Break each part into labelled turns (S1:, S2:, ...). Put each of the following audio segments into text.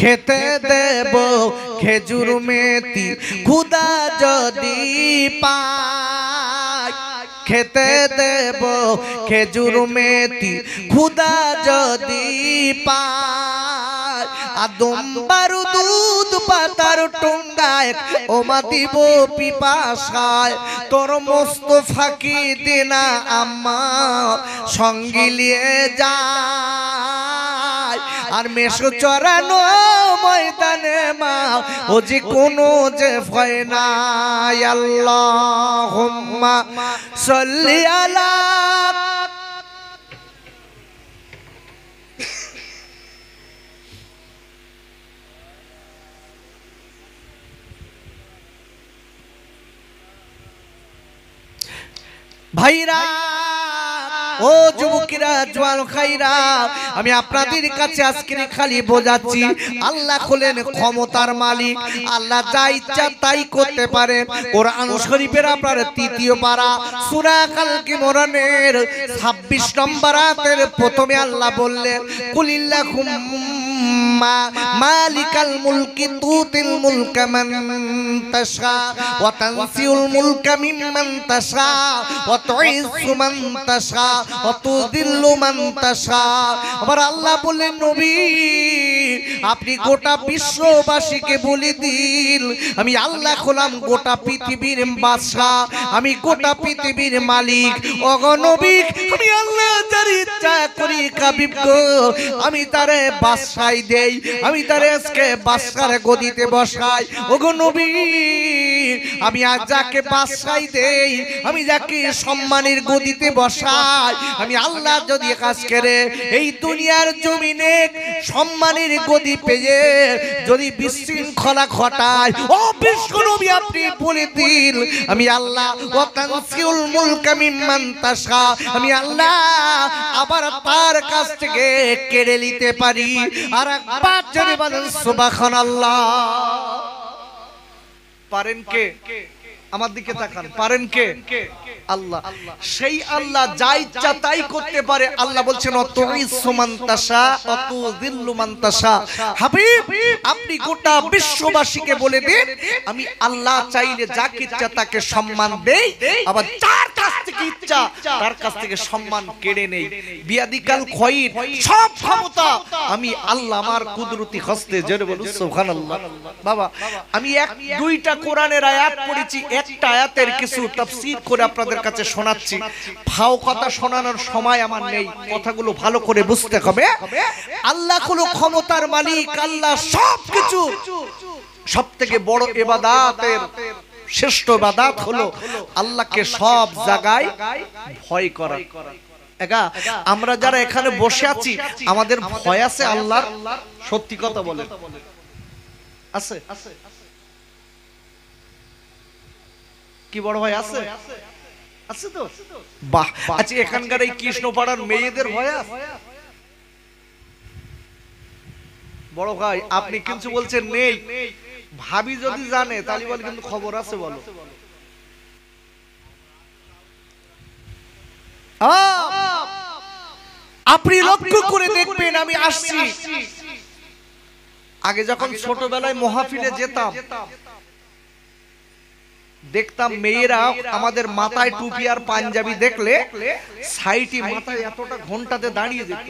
S1: খেতে দেব খেজুর মেথি খুদা যদি পায় খেতে দেব খেজুর মেথি খুদা যদি পায় আদম বারু দুধ পাতার টুঙ্গায় ওমা দিব পিপাসায় তোর মোস্তফাকে দিনা আম্মা সঙ্গী লিয়ে যায় আর মেশো চড়ানো ময়দানে মা ও যে কোনো যে ভয় নাই আল্লাহুম্মা সাল্লি আলা ভাইরা ও যুবকেরা জওয়ান ভাইরা আমি আপনাদের কাছে আজকে খালি বোঝাচ্ছি আল্লাহ হলেন ক্ষমতার মালিক আল্লাহ যা ইচ্ছা তাই করতে পারেন কোরআন শরীফের আপনার তৃতীয় পারা সূরা কাল কিমরনের 26 নম্বর আয়াতের প্রথমে আল্লাহ বললেন কুলিল্লাহুম্মা মালিকাল মুলকি তুতিল মুলকা মান তাশা ওয়া তানসিউল মুলকা মিম্মান তাশা ওয়া তুইজ্জু মান তাশা ওয়া তুযিল্লু মান তাশা আবার আল্লাহ বলেন নবী আপনি গোটা বিশ্ববাসীকে বলে দিন আমি আল্লাহ হলাম গোটা পৃথিবীর বাদশা আমি গোটা পৃথিবীর মালিক ওগো নবী আমি আল্লাহ যার ইচ্ছা করি কাবিব গো আমি তারে বাদশাই দেই আমি তারে আজকে বাদশার গদিতে বসাই ওগো নবী আমি আজ যাকে বাদশাই দেই আমি যাকে সম্মানের গদিতে বসাই আমি আল্লাহ যদি কাজ করে এই দুনিয়ার জমিনে সম্মানের গদি পেয়ে যদি বিশৃঙ্খলা ঘটায় ও বিশ্বনবী আপনি বলে দিন আমি আল্লাহ ওয়া তানসিউল মুলকা মিম্মান তাশা আমি আল্লাহ আবার তার কাছ থেকে কেড়ে নিতে পারি আর একবার যদি বলেন সুবহানাল্লাহ পারেন কে আমার দিকে তাকান পারেন কে আল্লাহ সেই আল্লাহ যা ইচ্ছা তাই করতে পারে আল্লাহ বলছেন অতুইজ্জু মান তাশা অতুযিল্লু মান তাশা হাবিব আপনি গোটা বিশ্ববাসীকে বলে দিন আমি আল্লাহ চাইলে যাকে ইচ্ছা তাকে সম্মান দেই আবার যার কাছ থেকে ইচ্ছা তার কাছ থেকে সম্মান কেড়ে নেই বিয়াদিকাল খয়র সব ক্ষমতা আমি আল্লাহ আমার কুদরতি হস্তে জোরে বলুন সুবহানাল্লাহ বাবা আমি এক দুইটা কোরআনের আয়াত পড়েছি একটা আয়াতের কিছু তাফসীর করে আপনাদের কাছে শোনাচ্ছি ফাও কথা শোনানোর সময় আমার নেই কথাগুলো ভালো করে বুঝতে হবে আল্লাহ হলো ক্ষমতার মালিক আল্লাহ সবকিছু সবথেকে বড় ইবাদতের শ্রেষ্ঠ ইবাদত হলো আল্লাহকে সব জায়গায় ভয় করা একা আমরা যারা এখানে বসে আছি আমাদের ভয় আছে আল্লাহর সত্যি কথা বলেন আছে কি বড় ভাই আছে আছে তো বাহ আচ্ছা এখানকার এই কৃষ্ণপাড়ার মেয়েদের ভয় আছে বড় ভাই আপনি কিছু বলছেন নেই ভাবি যদি জানে তাহলে বল কিন্তু খবর আছে বলো আপনি লক্ষ্য করে দেখবেন আমি আসছি আগে যখন ছোটবেলায় মাহফিলে যেতাম দেখতাম মেয়েরা আমাদের মাথায় টুপি আর পাঞ্জাবি দেখলে সাইটি মাথায় এতটা ঘন্টাতে দাঁড়িয়ে যেত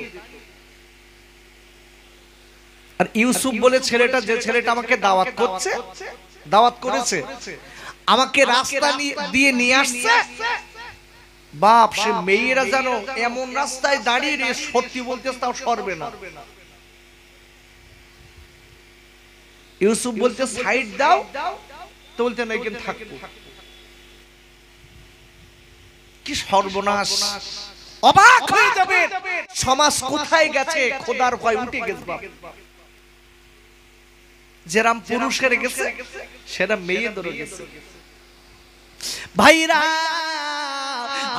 S1: আর ইউসুফ বলে ছেলেটা যে ছেলেটা আমাকে দাওয়াত করেছে আমাকে রাস্তা দিয়ে নিয়ে আসছে বাপ সে মেয়েরা জানো এমন রাস্তায় দাঁড়িয়ে সত্যি বলতে তাও সরবে না ইউসুফ বলতে সাইড দাও তো বলতে না কিন্তু থাকবো কি সর্বনাশ অবাক হয়ে যাবে সমাজ কোথায় গেছে খোদার ভয় উঠে গেছে বাপ যেরাম পুরুষের গেছে সেটা মেয়েদেরও গেছে ভাইরা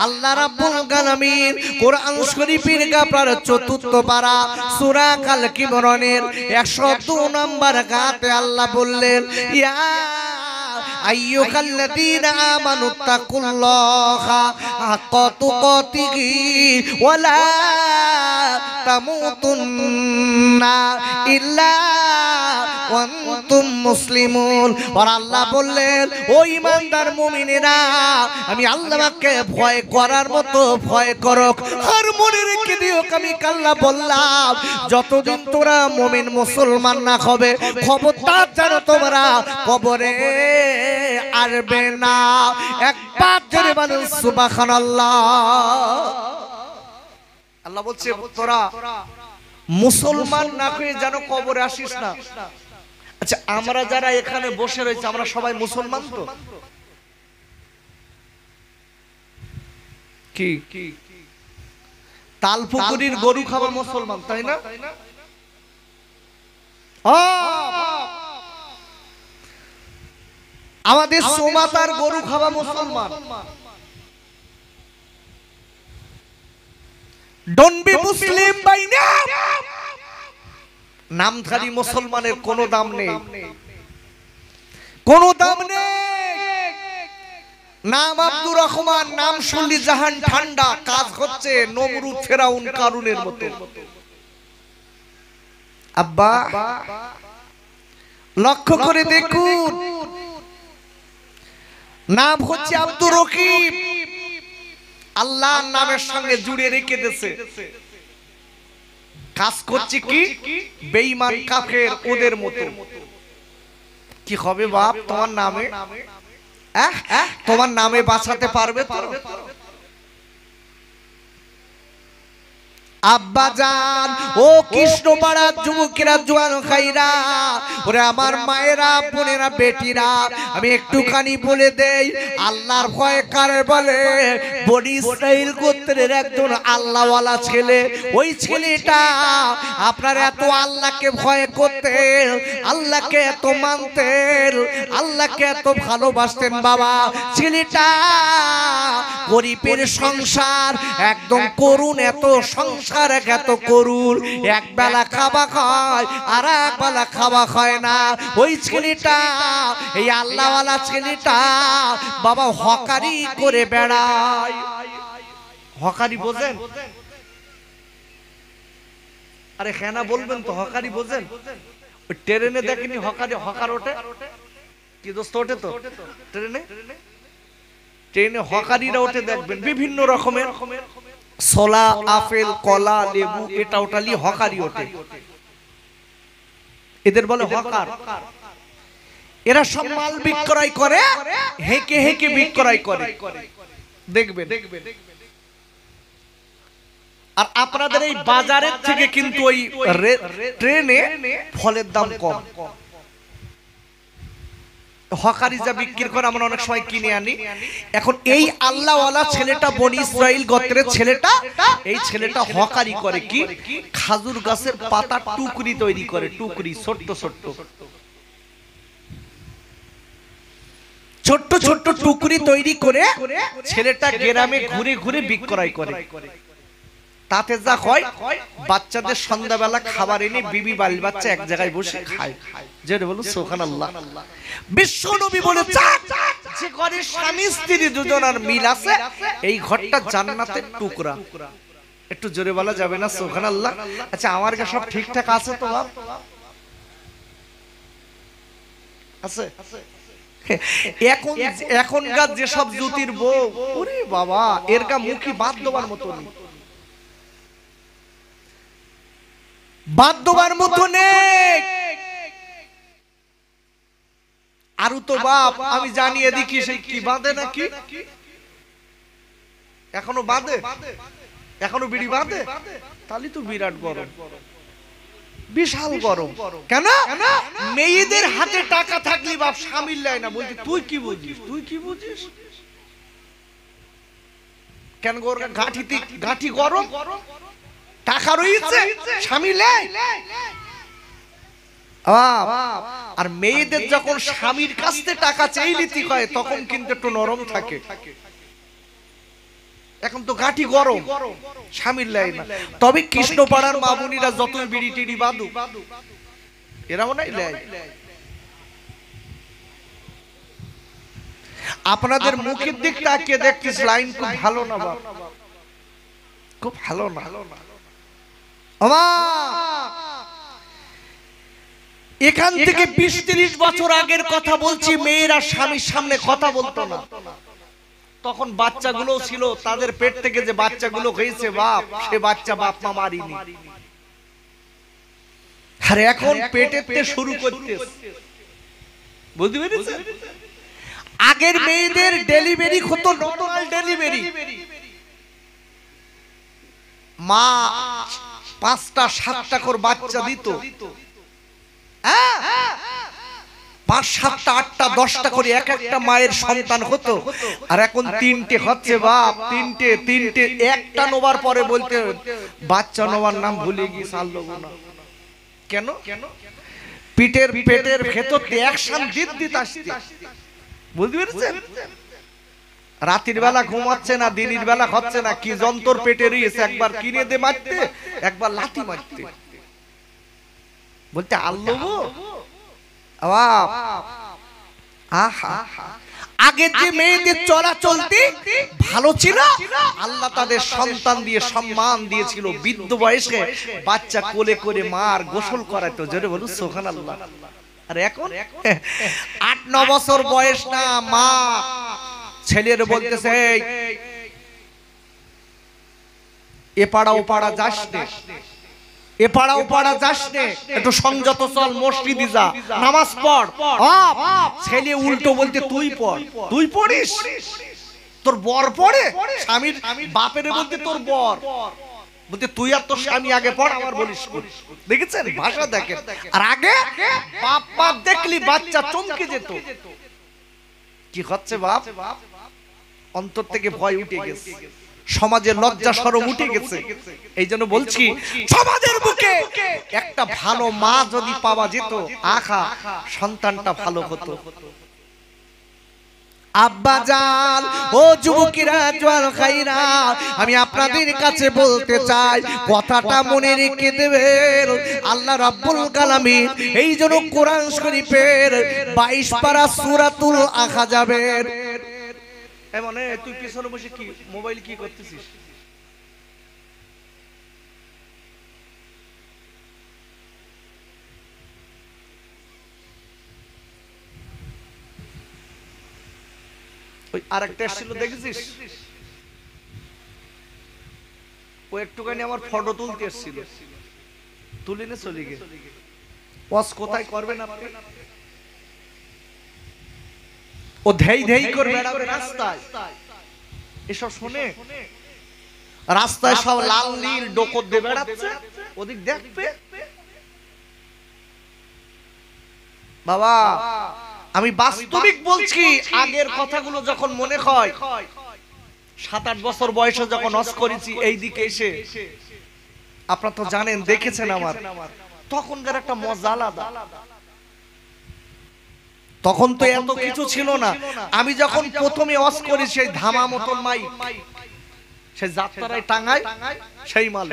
S1: আল্লাহ রাব্বুল আলামিন কোরআন শরীফের আপনার চতুর্থ পারা সূরা কাল কিমরনের 102 নম্বর আয়াতে আল্লাহ বললেন ইয়া আইয়ুহাল্লাযীনা আমানুত্তাকুল্লাহা হাক্কা তুকাতিহি ওয়া লা তামুতুন্না ইল্লা ওয়া আনতুম মুসলিমুন। আর আল্লাহ বললেন ও ঈমানদার মুমিনেরা আমি আল্লাহকে ভয় করার মতো ভয় করো আর মনে রেখে দিও আমি আল্লাহ বললাম যতদিন তোরা মুমিন মুসলমান না হবে খবরদার যেন তোমরা কবরে আসবে না। একবার জোরে বলুন সুবহানাল্লাহ। আল্লাহ বলছে তোরা মুসলমান না হয়ে যেন কবরে আসিস না। আচ্ছা আমরা যারা এখানে বসে রয়েছে আমরা সবাই মুসলমান তো? কি তালপুকুরির গরু খাওয়া মুসলমান তাই না? আমাদের সোমাতার গরু খাওয়া মুসলমান। Don't be Muslim by name. নামধারী মুসলমানের কোনো দাম নেই, কোনো দাম নেই। নাম আব্দুর রহমান, নাম শুনলি জাহান ঠান্ডা, কাজ হচ্ছে নমরুদ ফেরাউন কারুনের মতো। আব্বা লক্ষ্য করে দেখুন, নাম হচ্ছে আব্দুর রকিব, আল্লাহর নামের সঙ্গে জুড়ে রেখে দিয়েছে। কাজ করছে কি বেঈমান কাফের ওদের মতো। কি হবে বাপ তোমার নামে? তোমার নামে বাঁচাতে পারবে তো? আব্বা জান ও কৃষ্ণপাড়ার যুবকেরা জোয়ান খাইরা ওরে আমার মায়েরা বোনেরা বেটিরা আমি একটুখানি বলে দেই আল্লাহর ভয় কারে বলে? বনি ইসরাইল গোত্রের একজন আল্লাহওয়ালা ছেলে। ওই ছেলেটা আপনার এত আল্লাহকে ভয় করতেন, আল্লাহকে এত মানতেন, আল্লাহকে এত ভালোবাসতেন বাবা। ছেলেটা গরিবের সংসার একদম করুন, এত সংসার এত করুন, এক বেলা খাওয়া খায় আর এক বেলা খাওয়া খায় না। ওই ছেলেটা এই আল্লাহওয়ালা ছেলেটা বাবা হকারি করে বেড়ায়। হকারি বোঝেন? আরে হেনা বলবেন তো হকারি বোঝেন? ওই ট্রেনে দেখেনি হকারি হকার ওঠে কি দোস্ত ওঠে তো ট্রেনে? ট্রেনে হকারিরা ওঠে দেখবেন বিভিন্ন রকমের ছোলা আপেল কলা লেবু এটা ওটালি হকারি ওঠে। এদের বলে হকার। এরা সব মাল বিক্রয় করে, হেঁকে হেঁকে বিক্রয় করে দেখবেন। আর আপনাদের এই বাজারের থেকে কিন্তু ওই ট্রেনে ফলের দাম কম। হকারি যা বিক্রি করে আমরা অনেক সময় কিনে আনি। এখন এই আল্লাহওয়ালা ছেলেটা বনি ইসরাইল গোত্রের ছেলেটা, এই ছেলেটা হকারি করে কি খাজুর গাছের পাতা টুকরি তৈরি করে, টুকরি ছোট্ট ছোট্ট ছোট্ট ছোট্ট টুকরি তৈরি করে ছেলেটা গ্রামে ঘুরে ঘুরে বিক্রয় করে। তাতে যা হয় বাচ্চাদের সন্ধ্যাবেলা খাবার এনে বিবি বাল বাচ্চা এক জায়গায় বসে খায়। যেটা বলুন সুবহানাল্লাহ। বিশ্ব নবী বলেছেন যে ঘরে স্বামী স্ত্রী দুজনের মিল আছে এই ঘরটা জান্নাতের টুকরা। একটু জোরে বলা যাবে না সুবহানাল্লাহ? আচ্ছা আমার কাছে সব ঠিকঠাক আছে তো বাপ? আছে? এখনকার যেসব জুতির বউ ওরে বাবা এর গা মুখি বাদ দেওয়ার মতো নেই, বাদ দেওয়ার মতো নেই। আরু তো বাপ আমি জানিয়ে দেখি সেই কি বাঁধে নাকি এখনো বাঁধে, এখনো বিড়ি বাঁধে, তাহলে তো বিরাট গরম, বিশাল গরম। কেন? মেয়েদের হাতে টাকা থাকলে বাপ স্বামীর লাই না, বলছি তুই কি বুঝিস, তুই কি বুঝিস? কেন গাঠি গরম, টাকা রয়েছে স্বামী লাই। আর মেয়েদের যখন স্বামীর কাছ থেকে টাকা চাইলিতি হয় তখন কিন্তু একটু নরম থাকে। এখন তো গাঠি গরম, স্বামীর লাই না। তবে কৃষ্ণপাড়ার মা বোনিরা যত বিড়ি টিড়ি বাঁধু এরাও নাই লাই। আপনাদের মুখের দিক তাকিয়ে দেখছিস লাইন খুব ভালো না বাপ, খুব ভালো না। এখান থেকে 20-30 বছর আগের কথা বলছি, মেয়েরা স্বামীর সামনে কথা বলতো না। তখন বাচ্চাগুলো ছিল, তাদের পেট থেকে যে বাচ্চাগুলো হয়েছে বাপ, সে বাচ্চা বাপ মা মারিনি। আর এখন পেটেতে শুরু করতেছে, বুঝতে পেরেছেন? আগের মেয়েদের ডেলিভারি হতো নর্মাল ডেলিভারি, মা 5টা 7টা করে বাচ্চা দিত, 5, 7, 8, 10টা করে এক একটা মায়ের সন্তান হতো। আর এখন 3টে হচ্ছে বাপ, 3টে একটা নোবার পরে বলতে বাচ্চা নোবার নাম ভুলে গিয়ে সাল দেবো না। কেন? পেটের ভেতর অ্যাকশন দিতে আসছে, বুঝতে পেরেছেন? রাতের বেলা ঘুমাচ্ছে না, দিনের বেলা হচ্ছে না, কি যন্ত্র পেটে রয়েছে, একবার কিনে দে মারতে, একবার লাথি মারতে, বলতে আল্লাহ। আগে যে মেয়েদের চলাচলতি ভালো ছিল, আল্লাহ তাদের সন্তান দিয়ে সম্মান দিয়েছিল। বৃদ্ধ বয়সে বাচ্চা কোলে করে মার গোসল করাতো, জোরে বলুন সুবহানাল্লাহ। আর এখন 8-9 বছর বয়স না, মা ছেলের বলতেছে এ পাড়া ও পাড়া যাস নে, এ পাড়া ও পাড়া যাস নে, একটু সংযত চল, মসজিদে যা, নামাজ পড়। ছেলে উল্টো বলতে তুই পড়, তুই পড়িস, তোর বর পড়ে। স্বামীর বাপের বলতে তোর বর বলতে তুই আর তোর স্বামী আগে পড়, আমার বলিস। দেখেছেন ভাষা দেখেন। আর আগে বাপ দেখলি বাচ্চা চমকে যেত, কি হচ্ছে বাপ, অন্তর থেকে ভয় উঠে গেছে, সমাজের লজ্জা শরম উঠে গেছে। এই জন্য বলছি, সমাজের বুকে একটা ভালো মা যদি পাওয়া যেত, আখা সন্তানটা ভালো হতো। আব্বাজান, ও যুবকেরা, জওয়ান ভাইরা, আমি আপনাদের কাছে বলতে চাই, কথাটা মনে রেখে দেবেন। আল্লাহ রাব্বুল আলামিন এই জন্য কোরআন শরীফের 22 পারা সূরাতুল আহজাবের, মানে তুই পিছনে বসে কি মোবাইল কি করতেছিস? ওই আরেকটা ছিল দেখেছিস, ও একটুখানি আমার ফটো তুলতে এসেছিল, তুলিনে চলে গেছে। ওয়াজ কোথায় করবেন আপনি? ও ধেই ধেই করে বেড়াবে রাস্তায়, এসব শুনে রাস্তায় সব লাল নীল ডোকর দিয়ে বেড়াচ্ছে, ওদিক দেখবে। বাবা আমি বাস্তবিক বলছি, আগের কথাগুলো যখন মনে হয়, 7-8 বছর বয়সে যখন হজ করেছি এই দিকে এসে, আপনারা তো জানেন, দেখেছেন আমার, তখনকার একটা মজা আলাদা। তখন তো এত কিছু ছিল না। আমি যখন প্রথমে হজ করি, সেই ধামা মতন মাইক, সেই যাত্রায় টাঙ্গায়, সেই মাল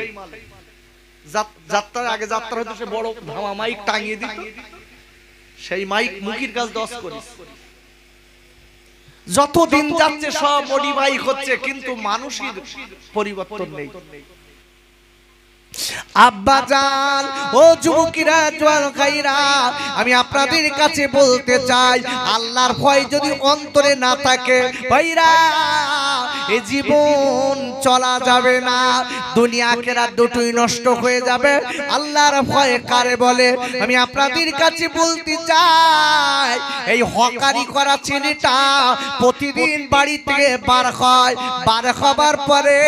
S1: যাত্রার আগে যাত্রা হয়তো সে বড় ধামা মাইক টাঙিয়ে দিত, সেই মাইক মুখির কাছে দশ করি। যত দিন যাচ্ছে সব মডিফাই হচ্ছে, কিন্তু মানুষের পরিবর্তন নেই। আব্বাজান, ও যুবকেরা, জওয়ান ভাইরা, আমি আপনাদের কাছে বলতে চাই, আল্লাহর ভয় যদি অন্তরে না থাকে ভাইরা, এই জীবন চলা যাবে না, দুনিয়া আখিরাত দুটোই নষ্ট হয়ে যাবে। আল্লাহর ভয় কারে বলে? আমি আপনাদের কাছে বলতে চাই, এই হকারি করা ছেলেটা প্রতিদিন বাড়ি থেকে বার হয়, বার হবার পরে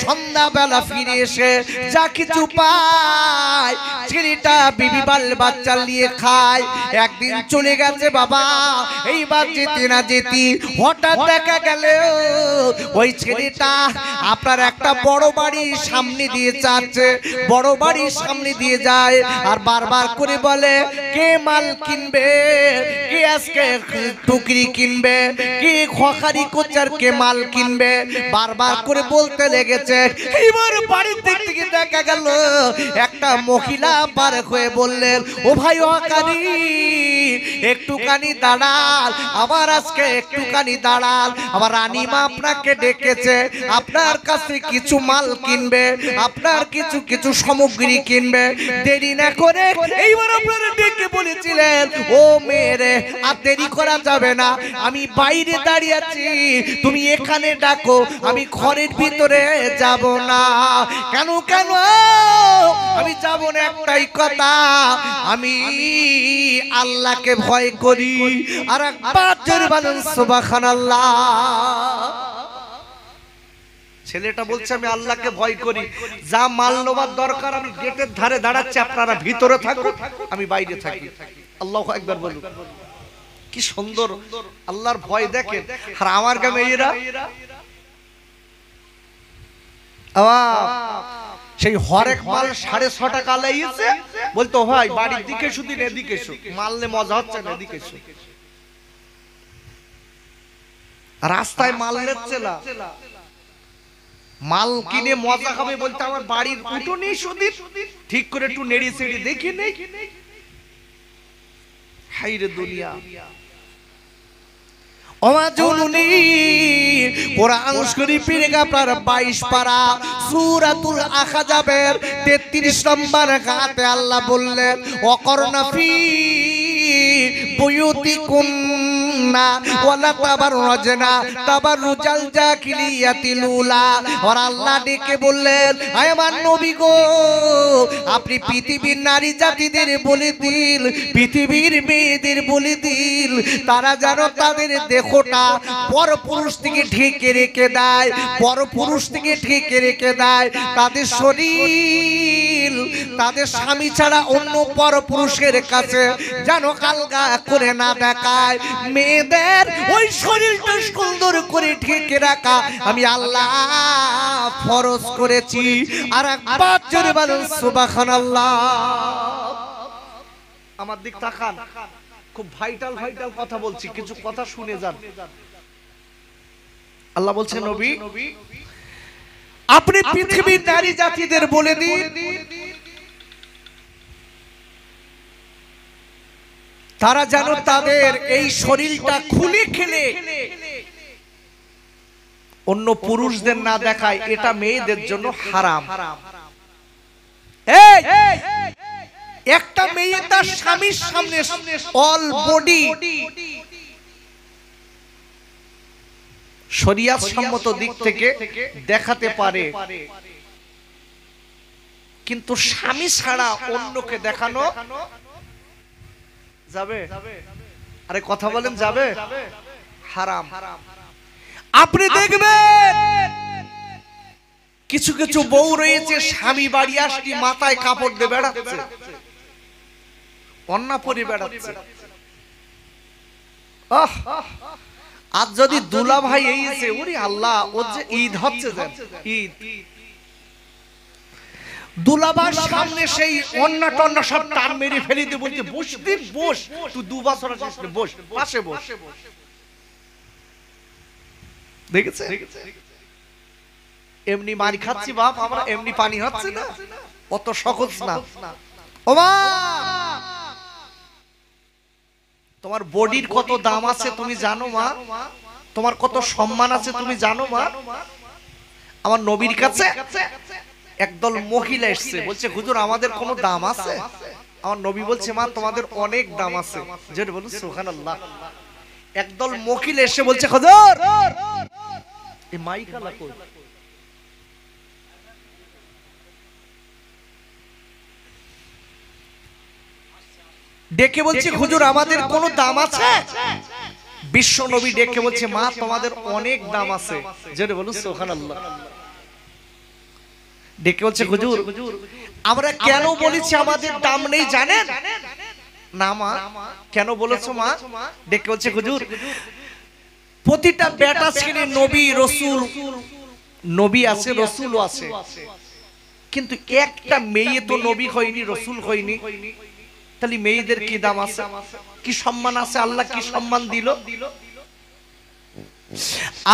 S1: সন্ধ্যাবেলা ফিরে এসে যা কিছু পায় ছেলেটা বিবি বাল বাচ্চা নিয়ে খায়। একদিন চলে গেছে বাবা, এইবার যেতে না যেতে হঠাৎ দেখা গেল ওই ছেলেটা আপনার একটা বড় বাড়ির সামনে দিয়ে যাচ্ছে, বড় বাড়ির সামনে দিয়ে যায় আর বারবার করে বলে, কে মাল কিনবে, কে আজকে টুকরি কিনবে, কে খখারি কোচার কে মাল কিনবে, বারবার করে বলতে লেগেছে। এইবার বাড়ির দিক থেকে দেখা গেল একটা মহিলা বার হয়ে বললেন, ও ভাই হকারি, একটুখানি দাঁড়াল, আবার আজকে একটুখানি দাঁড়াল। আমার রানীমা আপনাকে ডেকেছে, আপনার কাছে কিছু মাল কিনবে, আপনার কিছু কিছু সামগ্রী কিনবে। দেরি না করে এইবার আপনারা ডেকে বলেছিলেন, ও মেরে আর দেরি করা যাবে না, আমি বাইরে দাঁড়িয়ে আছি, তুমি এখানে ডাকো, আমি ঘরের ভিতরে যাব না। কেন কেন আমি যাব না? একটাই কথা, আমি আল্লাহকে ভয় করি। আর একবার জোরে বলেন সুবহানাল্লাহ। ছেলেটা বলছে আমি আল্লাহকে ভয় করি, যা মাল নেওয়ার দরকার আমি গেটের ধারে দাঁড়াচ্ছি, আপনারা ভিতরে থাকুন, আমি বাইরে থাকি। আল্লাহু আকবার বলুন। কি সুন্দর আল্লাহর ভয় দেখেন। আর আমার গ্রামে এরা সেই হরেক মাল 6.5 টাকা লাইছে, বলতো ভাই বাড়ির দিকে শুধু এদিকে এসো, মাললে মজা হচ্ছে না, এদিকে এসো। রাস্তায় মাল নিচ্ছে না, মাল কিনে মজা খাবে বলতে আমার বাড়ির উঠোনে শুধু ঠিক করে একটু নেড়ি সেড়ি দেখি নেই। হাইরে দুনিয়া। ওমাজুনি কোরআন শরীফের আপনার 22 পারা সূরাতুল আহজাবের 33 নম্বর আয়াতে আল্লাহ বললেন, ওয়াকরনা ফি বুয়ুতিকুন্না ওয়ালা তাবাররাজনা তাবাররুজাল জাকিলিয়াতিল উলা। আর আল্লাহ ডেকে বললেন, আয় আমার নবী গো, আপনি পৃথিবীর নারী জাতিদের বলে দিন, পৃথিবীর মেয়েদের বলে দিন, তারা যেন তাদের দেহটা পরপুরুষ থেকে ঢেকে রেখে দেয়, পরপুরুষ থেকে ঢেকে রেখে দেয়, তাদের শরীর তাদের স্বামী ছাড়া অন্য পরপুরুষের কাছে যেন আলগা করে না দেখায়। মেয়েদের ওই শরীরটা সুন্দর করে ঢেকে রাখা আমি আল্লাহ ফরজ করেছি। আর একবার জোরে বলুন সুবহানাল্লাহ। আমার দিক তাকান, খুব ভাইটাল ভাইটাল কথা বলছি, কিছু কথা শুনে যান। আল্লাহ বলছে, নবী আপনি পৃথিবীর নারী জাতিদের বলে দিন, তারা যেন তাদের এই শরীরটা খুলে খেলে অন্য পুরুষদের না দেখায়, এটা মেয়েদের জন্য হারাম। এই একটা মেয়ে তার স্বামীর সামনে অল বডি শরিয়াত সম্মত দিক থেকে দেখাতে পারে, কিন্তু স্বামী ছাড়া অন্যকে দেখানো যাবে? আরে কথা বলেন, যাবে? হারাম। আপনি দেখবেন কিছু কিছু বউ রয়েছে, স্বামী বাড়ি আসলে মাথায় কাপড় দিয়ে বেড়াচ্ছে, অন্না পরে বেড়াচ্ছে। আজ যদি দুলা ভাই এইছে, ওরে আল্লাহ, ও যে ঈদ হচ্ছে, ঈদ দুলাবার সামনে সেই অন্না টন্না সব টান মেরে ফেলে দিয়ে বলছে, বসতি বস, তুই 2 বছর আছিস, বস পাশে বস। দেখেছে এমনি মারি খাচ্ছি বাপ আমরা, এমনি পানি হচ্ছে না, অত সহজ না। ও মা, তোমার বডির কত দাম আছে তুমি জানো মা? তোমার কত সম্মান আছে তুমি জানো মা? আমার নবীর কাছে একদল মহিলা এসেছে, বলছে হুজুর আমাদের কোনো দাম আছে? আমার নবী বলছে, মা তোমাদের অনেক দাম আছে। যেটা বলুন সুবহানাল্লাহ। একদল মহিলা এসে বলছে, হুজুর এই মাইকালা কই? ডেকে বলছে, হুজুর আমাদের কোনো দাম আছে? বিশ্ব নবী ডেকে বলছে, মা তোমাদের অনেক দাম আছে। যেটা বলুন সুবহানাল্লাহ। ডেকে বলছে, হুজুর আমরা কেন বলেছি আমাদের দাম নেই জানেন? না মা, কেন বলেছো মা? ডেকে বলছে, হুজুর প্রতিটা বেটা ছেলে নবী রাসূল, নবী আছে রাসূলও আছে, কিন্তু একটা মেয়ে তো নবী হয়নি, রাসূল হয়নি, তাহলে মেয়েদের কি দাম আছে, কি সম্মান আছে? আল্লাহ কি সম্মান দিল?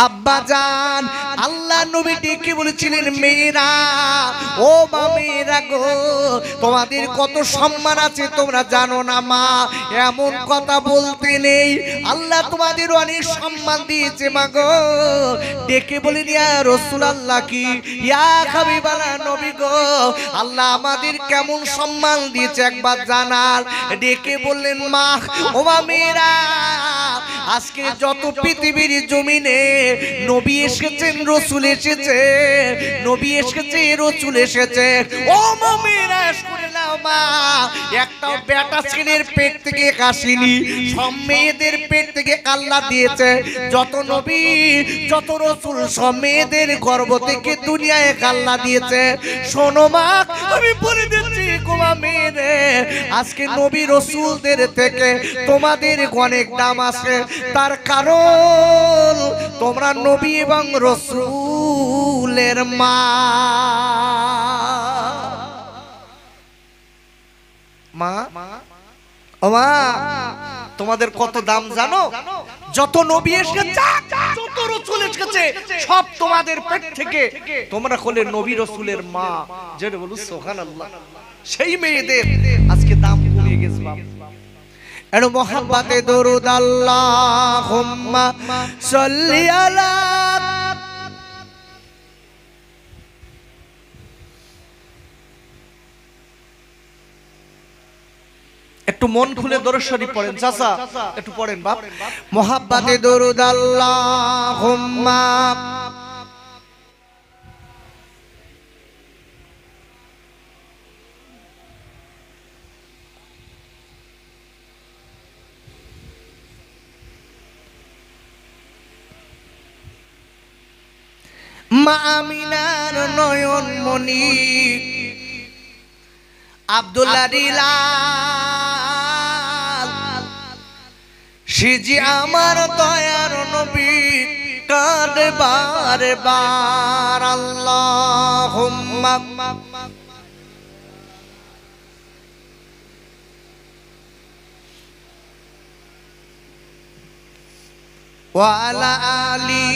S1: আব্বা জান আল্লাহ নবী ডেকে বলেছিলেন মেয়েরা, ও মা মেয়েরা গো, তোমাদের কত সম্মান আছে তোমরা জানো না মা, এমন কথা বলতে নেই, আল্লাহ তোমাদের অনেক সম্মান দিয়েছে মা গো। ডেকে বলেন ইয়া রাসূলুল্লাহ, কি ইয়া হাবিবাল্লাহ নবী গো, আল্লাহ আমাদের কেমন সম্মান দিয়েছে একবার জানার। ডেকে বললেন মা, ও মা মেয়েরা, আজকে যত পৃথিবীর জমিনে নবী এসেছেন, রাসূল এসেছে, নবী এসেছে, রাসূল এসেছে, ও মা মেয়েরা শুনে নাও মা, একটা বেটা ছেলের পেট থেকে আসেনি, সব মেয়েদের পেট থেকে আল্লাহ দিয়েছে। যত নবী যত রাসূল সব মেয়েদের গর্ভ থেকে দুনিয়ায় আল্লাহ দিয়েছে। শোনো মা, আমি বলে দিচ্ছি গো মা মেয়েরে, আজকে নবী রাসূলদের থেকে তোমাদের অনেক দাম আছে, তার কারণ তোমরা নবী এবং রাসূলের মা। মা ও মা, তোমাদের কত দাম জানো? যত নবী এসেছে, যত রাসূল এসেছে, সব তোমাদের পেট থেকে, তোমরা হলে নবী রাসূলের মা। জেনে বলুন সুবহানাল্লাহ। সেই মেয়েদের আজকে দাম কমে গেছে বাবা। এর মোহাব্বতে দরুদ আল্লাহুম্মা সাল্লি আলা, একটু মন খুলে দরুদ শরীফ পড়েন চাচা, একটু পড়েন বাপ। মোহাব্বতে দরুদ আল্লাহুম্মা মা আমিনার নয়ন মনি আব্দুল্লাহ রিলাল, সিজি আমার দয়ার নবী কাঁদে বারে বার। আল্লাহুম্মা ওয়া আলা আলি,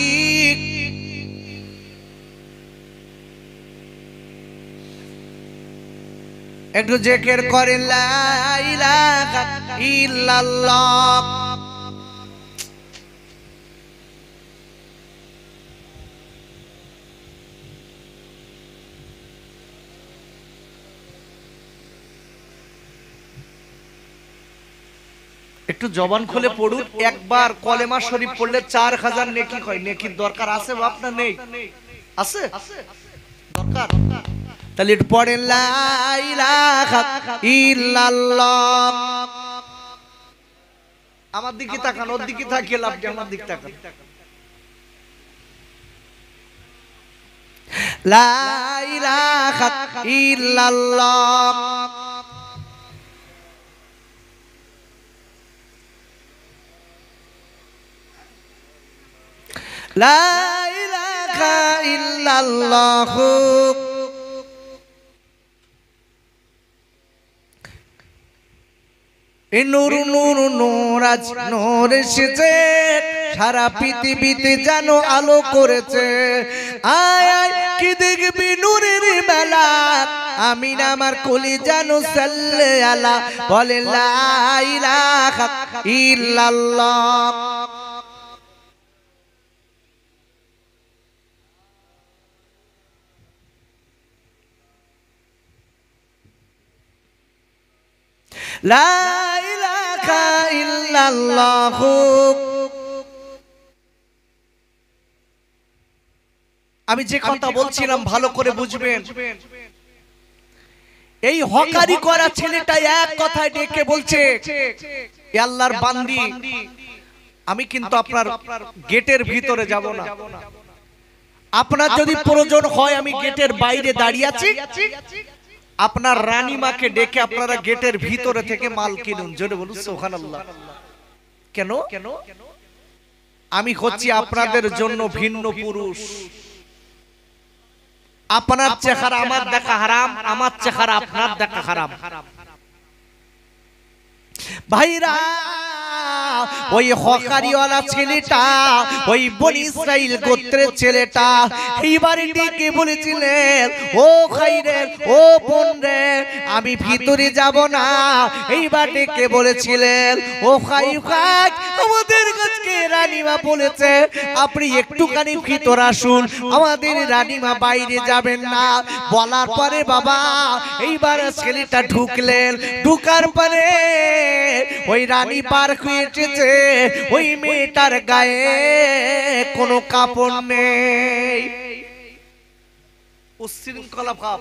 S1: একটু জিকির করেন লা ইলাহা ইল্লাল্লাহ। একটু জবান খুলে পড়ুন, একবার কলেমা শরীফ পড়লে 4000 নেকি হয়। নেকির দরকার আছে বা আপনার নেই? আছে দরকার, তাহলে একটু পড়েন লা ইলাহা ইল্লাল্লাহ। আমার দিকে তাকান, ওর দিকে তাকিয়ে লাভ কি, আমার দিকে তাকান। লা ইলাহা ইল্লাল্লাহ। লা ইলাহা ইল্লাল্লাহ। নূর নূর নূর আজ নূর এসেছে, সারা পৃথিবীতে যেন আলো করেছে। আয় আয় কি দেখবি নূরের মেলা, আমিন আমার কলি যেন সাল্লে আলা, বলে লা ইলাহা ইল্লাল্লাহ। লা ইলাহা ইল্লাল্লাহ। আমি যে কথা বলছিলাম ভালো করে বুঝবেন। এই হকারি করা ছেলেটা এক কথায় ডেকে বলছে, এ আল্লাহর বান্দি, আমি কিন্তু আপনার গেটের ভিতরে যাব না, আপনার যদি প্রয়োজন হয় আমি গেটের বাইরে দাঁড়িয়ে আছি, আপনার রানীমাকে ডেকে আপনারা গেটের ভিতরে থেকে মাল কিনুন। জোরে বলুন সুবহানাল্লাহ। কেন? আমি হচ্ছি আপনাদের জন্য ভিন্ন পুরুষ। আপনার চেহারা আমার দেখা হারাম, আমার চেহারা আপনার দেখা হারাম। ভাইরা ওই হকারিওয়ালা ছেলেটা, ওই বনি ইসরাইল গোত্রের ছেলেটা এইবারে ডেকে বলেছিলেন, ও খাইরে, ও বোন রে, আমি ভিতরে যাব না। এইবার ডেকে বলেছিলেন, ও খাই খাই, আমাদের কাছে রানীমা বলেছে আপনি একটুখানি ভিতর আসুন, আমাদের রানীমা বাইরে যাবেন না। বলার পরে বাবা এইবার ছেলেটা ঢুকলেন, ঢুকার পরে ওই রানী পার হয়ে এসেছে, ওই মেয়েটার গায়ে কোনো কাপড় নেই। উচ্ছৃঙ্খলা ভাব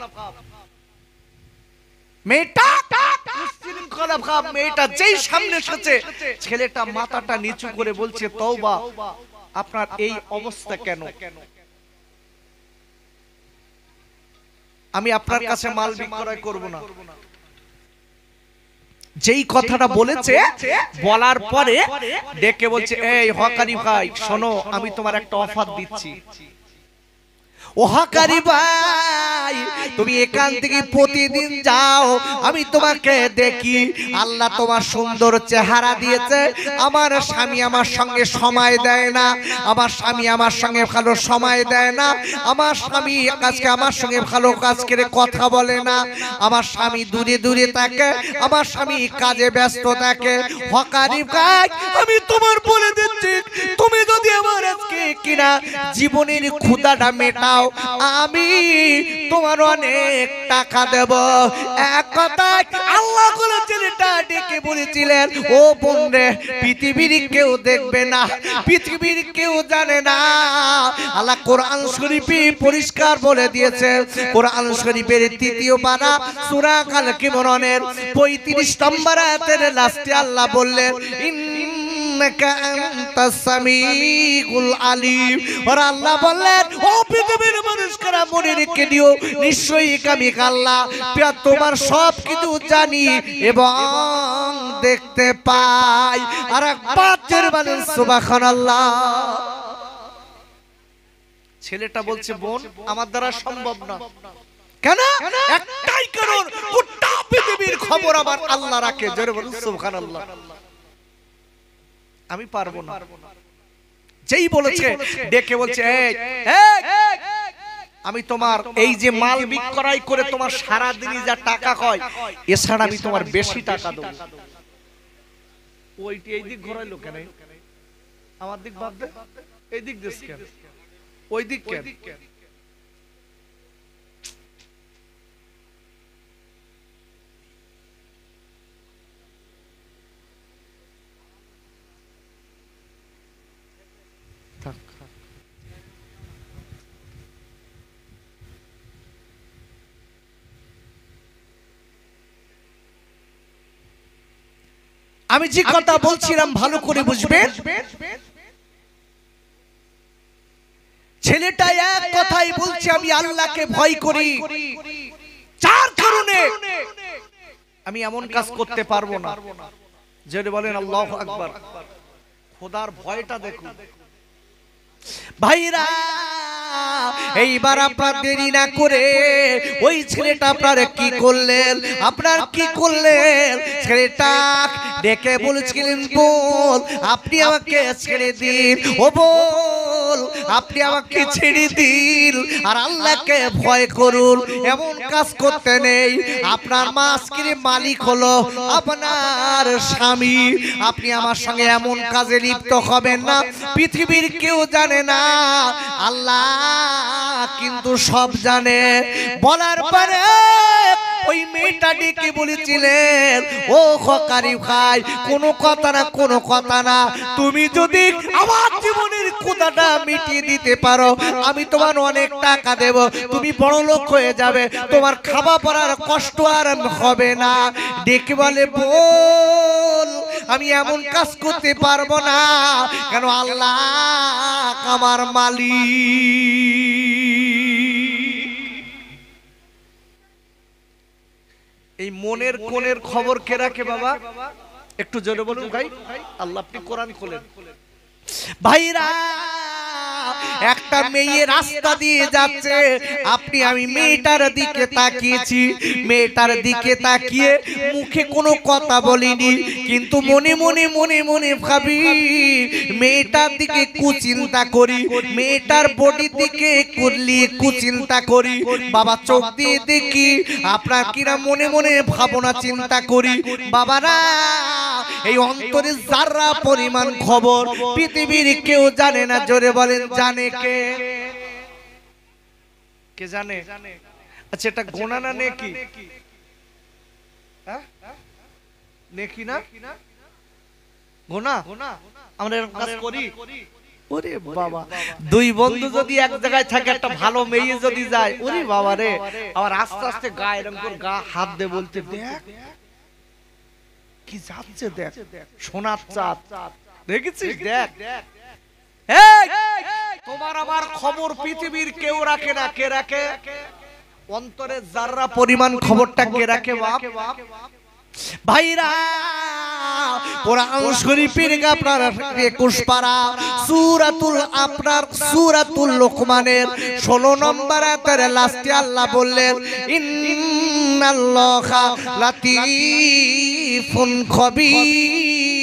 S1: মেয়েটা, উচ্ছৃঙ্খলা ভাব মেয়েটা যেই সামনে এসেছে, ছেলেটা মাথাটা নিচু করে বলছে, তওবা, আপনার এই অবস্থা কেন? আমি আপনার কাছে মাল বিক্রয় করব না। যেই কথাটা বলেছে, বলার পরে ডেকে বলছে, এই হকারি ভাই শোনো, আমি তোমার একটা অফার দিচ্ছি। ও হকারি ভাই, তুমি এখান থেকে প্রতিদিন যাও, আমি তোমাকে দেখি। আল্লাহ তোমার সুন্দর চেহারা দিয়েছে, আমার স্বামী আমার সঙ্গে সময় দেয় না, আমার স্বামী আমার সঙ্গে ভালো সময় দেয় না, আমার স্বামী আজকে আমার সঙ্গে ভালো কাজ করে কথা বলে না, আমার স্বামী দূরে দূরে থাকে, আমার স্বামী কাজে ব্যস্ত থাকে। হকারি ভাই, আমি তোমার বলে দিচ্ছি, তুমি যদি আমার আজকে কিনা জীবনের ক্ষুধাটা মেটাও, আমি তোমার অনেক টাকা দেব। এক কথায় আল্লাহ কোন ছেলেটা ডেকে বলেছিলেন, ও বোন রে, পৃথিবীর কেউ দেখবে না, পৃথিবীর কেউ জানে না। আল্লাহ কোরআন শরীফে পরিষ্কার বলে দিয়েছে, কোরআন শরীফের ৩য় পারা সূরা আল ইমরানের ৩৫ নম্বর আয়াতের লাস্টে আল্লাহ বললেন, ইন্নাকা আনতাস সামিউল আলিম। আর আল্লাহ বললেন, ও পৃথিবীর মানুষরা মনে রেখে দিও, নিশ্চয়ই আমি আল্লাহ তোমার সব কিছু জানি এবং দেখতে পাই। আর একবার জোরে বলেন সুবহানাল্লাহ। ছেলেটা বলছে, বোন, আমার দ্বারা সম্ভব না। কেন? একটাই কারণ, গোটা পৃথিবীর খবর আমার আল্লাহ রাখে। জোরে বলুন সুবহানাল্লাহ। আমি পারবো না। যেই বলেছে ডেকে বলছে, আমি তোমার এই যে মাল বিক্রয় করে তোমার সারা দিনই যা টাকা হয়, এছাড়া আমি তোমার বেশি টাকা দেব। ওইটি এই দিক ঘোরাইলো কেন? আমার দিক বাদ দে, এই দিক দেশ কেন, ওই দিক কেন? আমি যে কথা বলছিলাম ভালো করে বুঝবেন। ছেলেটা এক কথাই বলছে, আমি আল্লাহকে ভয় করি, যার কারণে আমি এমন কাজ করতে পারবো না। যেটা বলেন আল্লাহু আকবার। খোদার ভয়টা দেখুন ভাইরা। এইবার আপনার দেরি না করে ওই ছেলেটা আপনার কি করলেন, আপনার কি করলেন? ছেলেটা ডেকে বলেছিলেন, বল, আপনি আমাকে ছেড়ে দিন, ও বল, আপনি আমাকে ছেড়ে দিন, আর আল্লাহকে ভয় করুন। এমন কাজ করতে নেই। আপনার মা আজকের মালিক হলো আপনার স্বামী, আপনি আমার সঙ্গে এমন কাজে লিপ্ত হবেন না। পৃথিবীর কেউ জানে না, আল্লাহ কিন্তু সব জানে। বলার পরে ওই মেয়েটা ডেকে বলেছিলেন, ও হকারি ভাই, কোনো কথা না, কোনো কথা না, তুমি যদি আমার জীবনের ক্ষুধাটা মিটিয়ে দিতে পারো, আমি তোমার অনেক টাকা দেব, তুমি বড় লোক হয়ে যাবে, তোমার খাওয়া পড়ার কষ্ট আর হবে না। ডেকে বলে, বল, আমি এমন কাজ করতে পারবো না। কেন? আল্লাহ আমার মালিক। এই মনের কোণের খবর কে রাখে বাবা? একটু জোরে বলুন ভাই। আল্লাহ, আপনি কোরআন খোলেন ভাইরা। একটা মেয়ে রাস্তা দিয়ে যাচ্ছে, আপনি আমি মেয়েটার দিকে তাকিয়েছি, মেয়েটার দিকে তাকিয়ে মুখে কোনো কথা বলিনি, কিন্তু মনে মনে মনে মনে ভাবি, মেয়েটার দিকে কুচিন্তা করি, মেয়েটার বডির দিকে করলি কুচিন্তা করি। বাবা চোখ দিয়ে দেখি, আপনার কিরা মনে মনে ভাবনা চিন্তা করি। বাবারা, এই অন্তরে যারা পরিমাণ খবর পৃথিবীর কেউ জানে না। জোরে বলেন, জানে কে? কে জানে? আচ্ছা, এটা গোনা না নেকি? নেকি না গোনা? আমরা এরকম কাজ করি? ওরে বাবা, দুই বন্ধু যদি এক জায়গায় থাকে, একটা ভালো মেয়ে যদি যায়, ওরে বাবা রে, আবার আস্তে আস্তে গায়ে এরকম করে গা হাত দে, বলতে দেখ কি যাচ্ছে, দেখ সোনার চাঁদ দেখেছিস, দেখ। তোমার আমার খবর পৃথিবীর কেউ রাখে না। কে রাখে? অন্তরে যারা পরিমাণ খবরটা কে রাখে? বাপ ভাইরা, কোরআন শরীফের আপনার 21 পারা সূরাতুল লোকমানের 16 নম্বর আয়াতের লাস্টে আল্লাহ বললেন, ইন্নাল্লাহা লাতীফুন খবীর।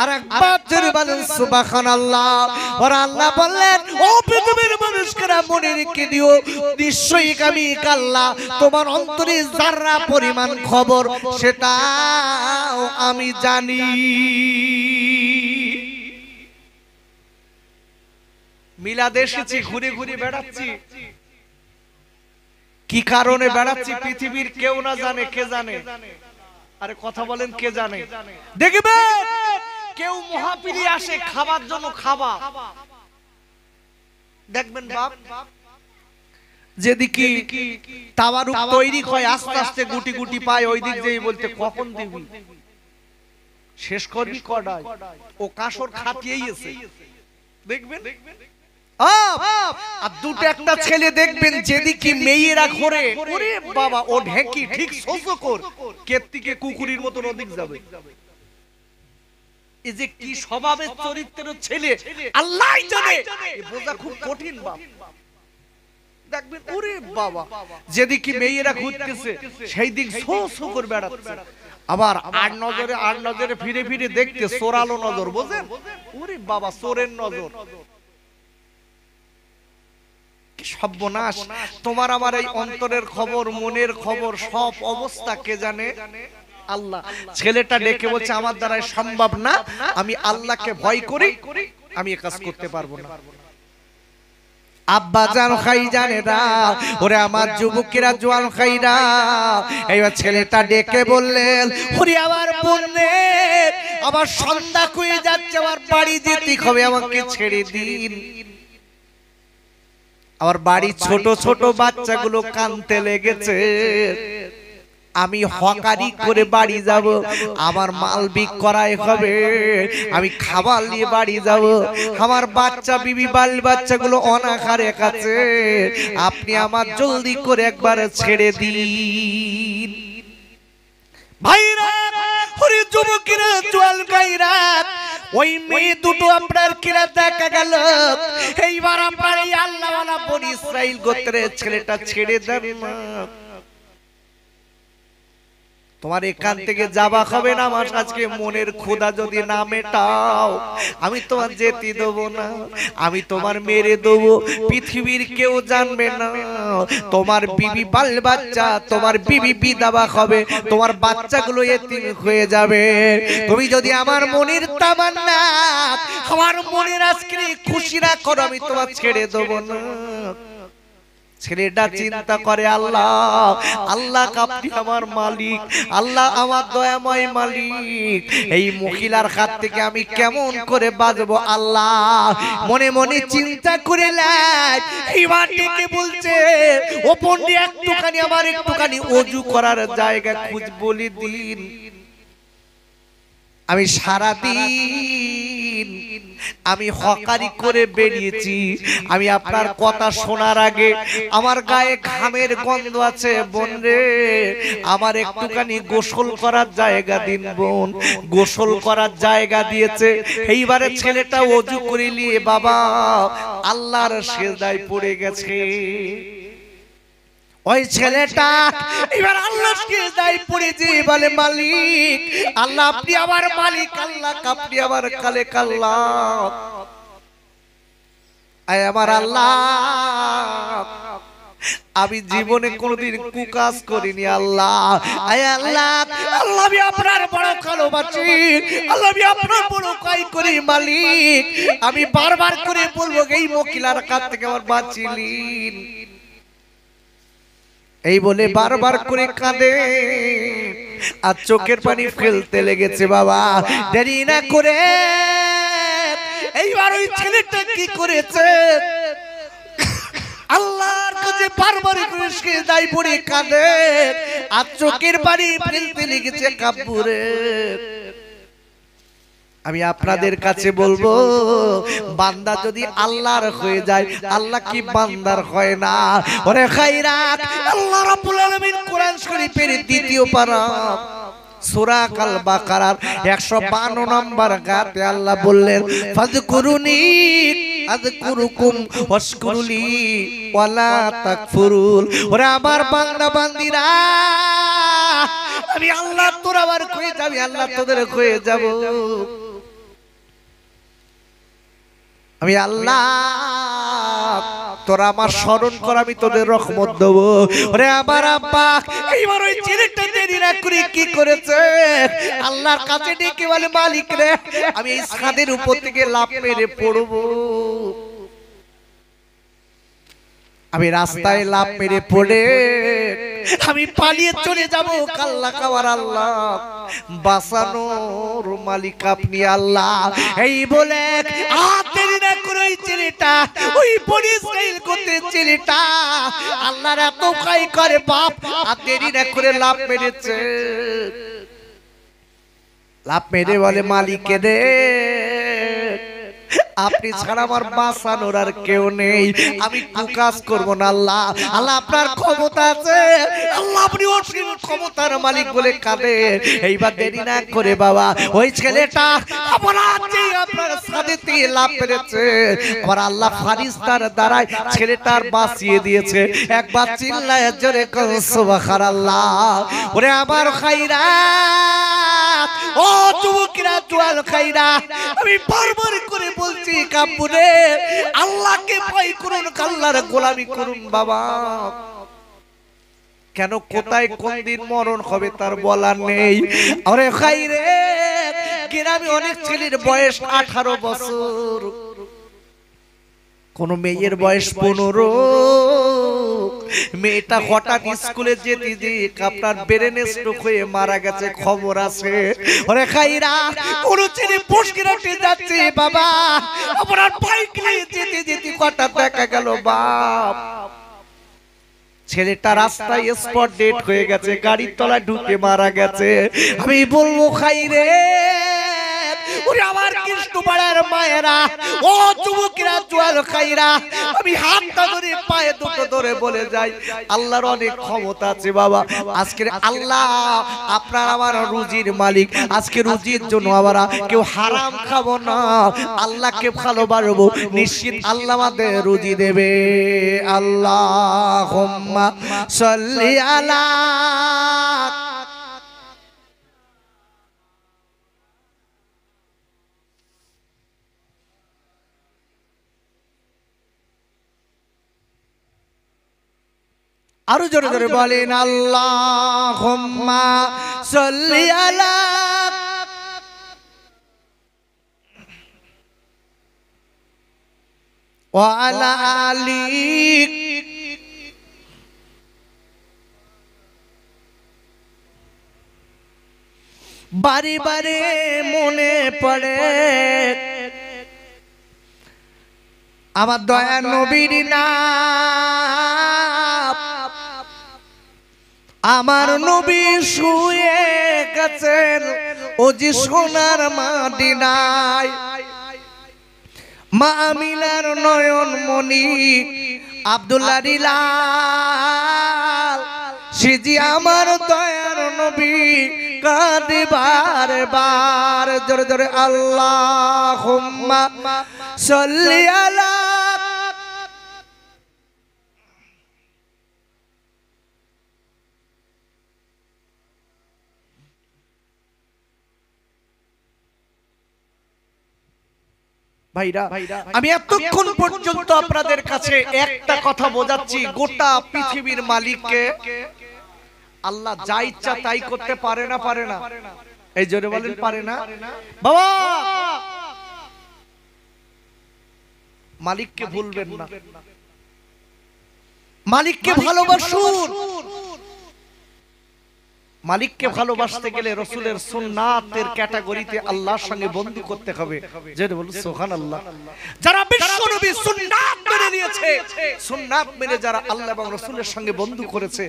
S1: আর একবার জোরে বলেন সুবহানাল্লাহ। আর আল্লাহ বললেন, ও পৃথিবীর মানুষরা মনে রেখে দিও, নিশ্চয়ই আমি আল্লাহ তোমার অন্তরে যারা পরিমাণ খবর সেটাও আমি জানি। মিলাদে এসেছি, ঘুরে ঘুরে বেড়াচ্ছি, কি কারণে বেড়াচ্ছি পৃথিবীর কেউ না জানে। কে জানে? আরে কথা বলেন, কে জানে? দেখবেন কেউ মুহাফিরি আসে খাবার জন্য, খাবা দেখবেন বাপ, যেদিকে তাওয়ারুক তৈরি হয় আস্তে আস্তে গুটি গুটি পায়, ওই দিক যেই বলতে কখন দিবি, শেষ করবি কডায়, ও কাসর খাটিয়েই আছে। দেখবেন আর দুটো একটা ছেলে দেখবেন যেদিকে মেয়েরা ঘোরে, ওরে বাবা, ও ঢেকি ঠিক সহ্য কর, কেত্তিকে কুকুরের মতো ওদিক যাবে। এই যে কি স্বভাবের চরিত্রের ছেলে আল্লাহই জানে, বোঝা খুব কঠিন বাপ। দেখবেন ওরে বাবা, যেদিকে মেয়েরা ঘুরতেছে সেই দিক শো করে বেড়াচ্ছে, আবার আর নজরে ফিরে ফিরে দেখতে সোরালো নজর, বোঝেন? ওরে বাবা, চোরের নজর। সর্বনাশ! তোমার আমার এই অন্তরের খবর, মনের খবর, সব অবস্থা কে জানে? আল্লাহ। ছেলেটা ডেকে বলছে, আমার দ্বারা সম্ভব না, আমি আল্লাহকে ভয় করি, আমি এই কাজ করতে পারবো না। আব্বা জান খাই জানে না, ওরে আমার যুবকেরা, জোয়ান খাইরা, এইবার ছেলেটা ডেকে বললেন, ওরে আমার বোনের, আমার সন্ধ্যা হয়ে যাচ্ছে, আমার বাড়ি যেতে হবে, আমাকে ছেড়ে দিন। আমার বাড়ি ছোট ছোট বাচ্চাগুলো কাঁদতে লেগেছে, আমি হকারি করে বাড়ি যাব, আমার মাল বিক্রি করাই হবে, আমি খাবার নিয়ে বাড়ি যাব, আমার বাচ্চা বিবি বাল বাচ্চাগুলো অনাহারে কাছে, আপনি আমার জলদি করে একবার ছেড়ে দিন। ভাইরা, ওরে যুবকেরা, জোয়ান ভাইরা, ওই মেয়ে দুটো আপনার কিরা দেখা গেল। এইবার আপনার এই আল্লাহওয়ালা বনি ইসরাইল গোত্রের ছেলেটা ছেড়ে দেন না, তোমার এখান থেকে যাবা হবে না। আমার আজকে মনের ক্ষুধা যদি না মেটাও, আমি তোমার যেতে দেবো না, আমি তোমার মেরে দেবো, পৃথিবীর কেউ জানবে না। তোমার বিবি বাল বাচ্চা, তোমার বিবি বিধবা হবে, তোমার বাচ্চাগুলো এতিম হয়ে যাবে। তুমি যদি আমার মনের তামান্না, আমার মনের আজকে খুশি না করো, আমি তোমার ছেড়ে দেবো না। ছেলেটা চিন্তা করে, আল্লাহ, আল্লাহ আপনি আমার মালিক, আল্লাহ আমার দয়াময় মালিক, এই মহিলার হাত থেকে আমি কেমন করে বাঁচবো আল্লাহ। মনে মনে চিন্তা করে এইবার ডেকে বলছে, ও পন্ডি, একটুখানি আমার একটুখানি ওযু করার জায়গা খুঁজ বলি দিন। আমি সারাদিন আমি হকারি করে বেরিয়েছি, আমি আপনার কথা শোনার আগে আমার গায়ে ঘামের গন্ধ আছে। বোন রে, আমার একটুখানি গোসল করার জায়গা দিন বোন। গোসল করার জায়গা দিয়েছে। এইবারে ছেলেটা ওযু করে নিয়ে বাবা আল্লাহর সিজদায় পড়ে গেছে। ওই ছেলেটা এবার আল্লাহর সিজদায় পড়েছে, বলে মালিক আল্লাহ আপনি আমার মালিক, আল্লাহ আপনি আমার খালেক, আল্লাহ আয় আমার আল্লাহ আমি জীবনে কোনোদিন কুকাজ করিনি আল্লাহ। আয় আল্লাহ, আল্লাহ আমি আপনার বড় ভালোবাসি, আল্লাহ আমি আপনার বড় কাই করি মালিক। আমি বারবার করে বলবো এই মহিলার কাছ থেকে আমার বাঁচিলিন, এই বলে বারবার করে কাঁদে আর চোখের পানি ফেলতে লেগেছে। বাবা দেরি না করে এইবার ওই ছেলেটা কি করেছে, আল্লাহর কাছে বারবার করে সিজদায় পড়ে কাঁদে আর চোখের পানি ফেলতে লেগেছে। কাপুরে আমি আপনাদের কাছে বলবো, বান্দা যদি আল্লাহর হয়ে যায়, আল্লাহ কি বান্দার হয় না? ওরে খায়রাত, আল্লাহ রাব্বুল আলামিন কোরআন শরীফের দ্বিতীয় পারা সূরা আল বাকারার 152 নম্বর আয়াতে আল্লাহ বললেন, ফাযকুরুনি আযকুরুকুম ওয়াশকুরুলি ওয়ালা তাকফুরুন। ওরে আমার বান্দা বান্দিরা, আমি আল্লাহ তোরা আমার হয়ে যাবি, আল্লাহ তোদের হয়ে যাব। আমি আল্লাহ তোরা আমার স্মরণ কর, আমি তোদের রহমত দেব। ওরে আমার আব্বা এইবার ওই ছেলেটা দেরি না করে কি করেছে, আল্লাহর কাছে ডেকে বলে মালিক রে আমি এই ছাদের উপর থেকে লাফ মেরে পড়বো। আমি রাস্তায় লাফ মেরে পড়ে আমি পালিয়ে চলে যাব। কাল্লা খাওয়ার আল্লাহ, বাঁচানোর মালিক আপনি আল্লাহ। এই বলে দেরি না করে ওই ছেলেটা, ওই বনি ইসরাইল গোত্রের ছেলেটা আল্লাহর এত ভয় করে বাপ, আর দেরি না করে লাফ মেরেছে। লাফ মেরে বলে মালিক রে আপনি ছাড়া আমার বাঁচানোর আর কেউ নেই, আমি কুকাজ করবো না আল্লাহ। আল্লাহ আপনার ক্ষমতা আছে, আল্লাহ আপনি অসীম ক্ষমতার মালিক বলে কাঁদে। এইবার দেরি না করে বাবা ওই ছেলেটা আপনার সাথে দিয়ে লাভ পেরেছে। আবার আল্লাহ ফারিস্তার দ্বারাই ছেলেটার বাঁচিয়ে দিয়েছে। একবার চিল্লায় জোরে সুবহানাল্লাহ। ওরে আমার খায়রাত, ও যুবকেরা জোয়াল খায়রা, আমি বারবার করে বলছি কাপুরে আল্লাহকে ভয় করুন, আল্লাহর গোলামি করুন বাবা। কেন কোথায় কোন দিন মরণ হবে তার বলার নেই। আরে খাইরে গ্রামে অনেক ছেলের বয়স 18 বছর, কোন মেয়ের বয়স 15। মেয়েটা হঠাৎ স্কুলে যেতে যেয়ে আপনার ব্রেন স্ট্রোক হয়ে মারা গেছে, খবর আছে। ওরে খাইরা কোন ছেলে পুষ্কিরাটে যাচ্ছে বাবা, আপনার বাইক নিয়ে যেতে যেতে হঠাৎ দেখা গেল বাপ ছেলেটা রাস্তায় স্পট ডেট হয়ে গেছে, গাড়ির তলায় ঢুকে মারা গেছে। আমি বলবো খাইরে ওরে আমার কৃষ্ণপাড়ার মায়েরা, ও যুবকেরা জোয়াল খাইরা, আমি হাতটা ধরে পায়ে দুটো ধরে বলে যাই আল্লাহর অনেক ক্ষমতা আছে বাবা। আজকে আল্লাহ আপনার আমার রুজির মালিক, আজকে রুজির জন্য আমরা কেউ হারাম খাবো না, আল্লাহকে ভালোবাসবো, নিশ্চিত আল্লাহ আমাদের রুজি দেবে। আল্লাহুম্মা সাল্লি আলা আরো জোরে জোরে বলেন আল্লাহুম্মা সাল্লি আলা ওয়া আলা আলি বারে বারে মনে পড়ে আমার দয়া নবীর নাম। আমার নবী শুয়ে গেছেন ও যে সোনার মদিনায় মা আমিনার নয়ন মনি আব্দুল্লাহ রিলাল সিজি আমার দয়ার নবী কাঁদে বারবার জোরে জোরে আল্লাহুম্মা সাল্লি আলা ভাইরা আমি এতক্ষণ পর্যন্ত আপনাদের কাছে একটা কথা বোঝাচ্ছি গোটা পৃথিবীর মালিককে আল্লাহ যা ইচ্ছা তাই করতে পারে না পারে না এই জোরে বলেন পারে না বাবা মালিককে ভুলবেন না মালিককে ভালোবাসুন মালিককে ভালোবাসতে গেলে রাসূলের সুন্নাতের ক্যাটাগরিতে আল্লাহর সঙ্গে বন্ধু করতে হবে যেটা বলুন সুবহানাল্লাহ যারা বিশ্বনবী সুন্নাত মেনে নিয়েছে সুন্নাত মেনে যারা আল্লাহ এবং রাসূলের সঙ্গে বন্ধু করেছে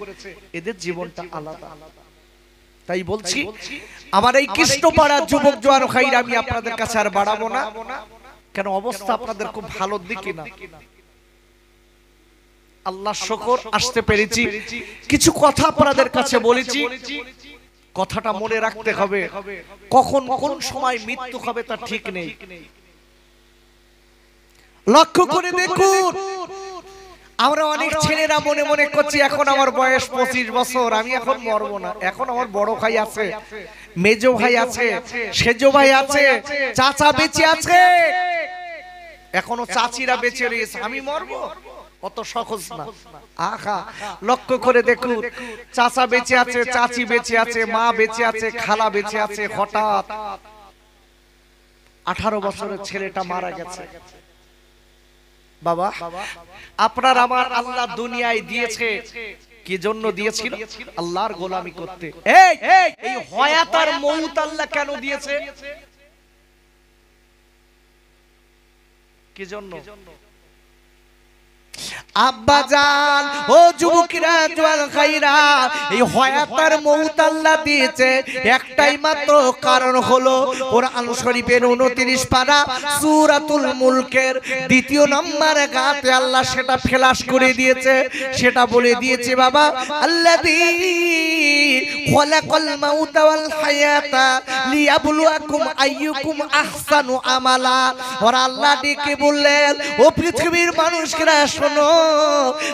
S1: এদের জীবনটা আলাদা তাই বলছি আমার এই কৃষ্ণপাড়া যুবক জওয়ান ভাইরা আমি আপনাদের কাছে আর বাড়াবো না কেন অবস্থা আপনাদের খুব ভালো দিকে না আল্লাহ শুকর আসতে পেরেছি কিছু কথা আপনাদের কাছে বলেছি কথাটা মনে রাখতে হবে কখন কোন সময় মৃত্যু হবে তা ঠিক নেই লক্ষ্য করে দেখুন আমরা অনেক ছেলেরা মনে মনে করছি এখন আমার বয়স 25 বছর আমি এখন মরবো না এখন আমার বড় ভাই আছে মেজো ভাই আছে সেজো ভাই আছে চাচা বেঁচে আছে এখনো চাচিরা বেঁচে রয়েছে আমি মরবো কত সহজ না আহা লক্ষ্য করে দেখুন চাচা বেঁচে আছে চাচি বেঁচে আছে মা বেঁচে আছে খালা বেঁচে আছে হঠাৎ 18 বছরের ছেলেটা মারা গেছে বাবা আপনার আমার আল্লাহ দুনিয়ায় দিয়েছে কি জন্য দিয়েছিল আল্লাহর গোলামি করতে এই হায়াত আর মউত আল্লাহ কেন দিয়েছে কি জন্য আব্বা জান ও যুবকেরা জওয়ান ভাইরা এই হায়াত আর মউত আল্লাহ দিয়েছে একটাই মাত্র কারণ হলো কোরআন শরীফের 29 পারা সূরাতুল মুলকের দ্বিতীয় নম্বর আয়াতে আল্লাহ সেটা ফ্ল্যাশ করে দিয়েছে সেটা বলে দিয়েছে বাবা আল্লাযী খালাকাল মাউতা ওয়াল হায়াতা লিয়াবলুয়াকুম আইয়ুকুম আহসানু আমালা আর আল্লাহ ডেকে বললেন ও পৃথিবীর মানুষরা শোনো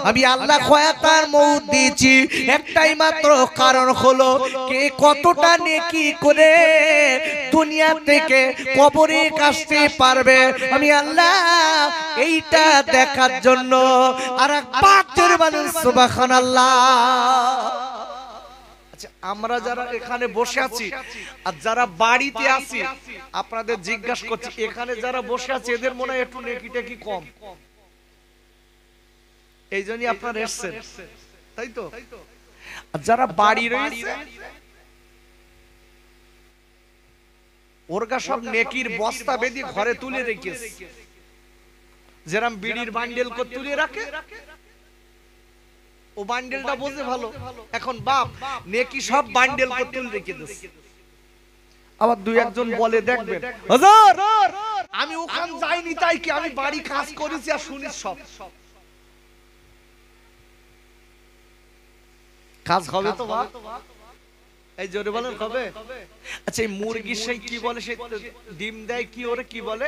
S1: আমি আল্লাহ হায়াত আর মউত দিয়েছি একটাই মাত্র কারণ হলো কে কতটা নেকি করে দুনিয়া থেকে কবরে আসতে পারবে আমি আল্লাহ এইটা দেখার জন্য আর একবার মানুষ সুবহানাল্লাহ আমরা যারা এখানে বসে আছি আর যারা বাড়িতে আছি আপনাদের জিজ্ঞাসা করছি এখানে যারা বসে আছে এদের মনে হয় একটু নেকিটা কি কম এই জন্যই আপনারা এসেছেন তাই তো আর যারা বাড়ি রয়েছে ওরগা সব নেকির বস্তা বেঁধে ঘরে তুলে রেখেছে যেরকম বিড়ির বান্ডেল করে তুলে রাখে ও বান্ডেলটা বোঝে ভালো এখন বাপ নেকি সব বান্ডেল করে তুলে রেখে দিয়েছে আবার দুই একজন বলে দেখবেন হুজুর আমি ওখানে যাইনি তাই কি আমি বাড়ি কাজ করেছি আর শুনি সব কাজ হবে তো বাপ এই জোরে বলেন হবে আচ্ছা এই মুরগি সেই কি বলে সেই ডিম দেয় কি ওরে কি বলে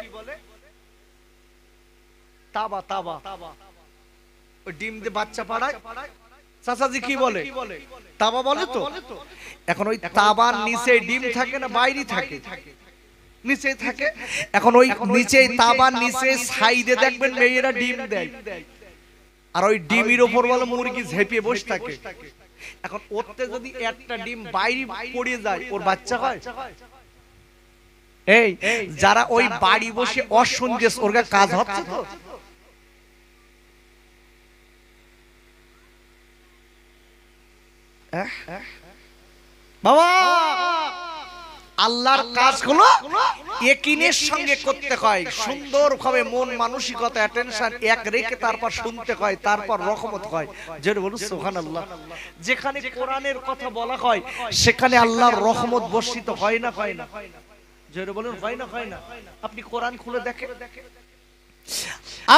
S1: তাবা তাবা ওই ডিম দিয়ে বাচ্চা পাড়ায় চাচাজি কি বলে তাবা বলে তো এখন ওই তাবার নিচে ডিম থাকে না বাইরে থাকে নিচে থাকে এখন ওই নিচে তাবার নিচে সাইডে দেখবেন মেয়েরা ডিম দেয় আর ওই ডিমের উপর বলে মুরগি ঝেঁপিয়ে বসে থাকে এখন ওতে যদি একটা ডিম বাইরে পড়ে যায় ওর বাচ্চা হয় এই যারা ওই বাড়ি বসে অসুন্দর ওর কাজ হচ্ছে তো বাবা আল্লাহর কাজগুলো ইয়াকিনের সঙ্গে করতে হয়, সুন্দরভাবে মন মানসিকতা অ্যাটেনশন এক রেখে তারপর শুনতে হয়, তারপর রহমত হয়। যেটা বলুন সুবহানাল্লাহ। যেখানে কোরআনের কথা বলা হয় সেখানে আল্লাহর রহমত বর্ষিত হয় না হয় না? যেটা বলুন হয় না হয় না? আপনি কোরআন খুলে দেখেন।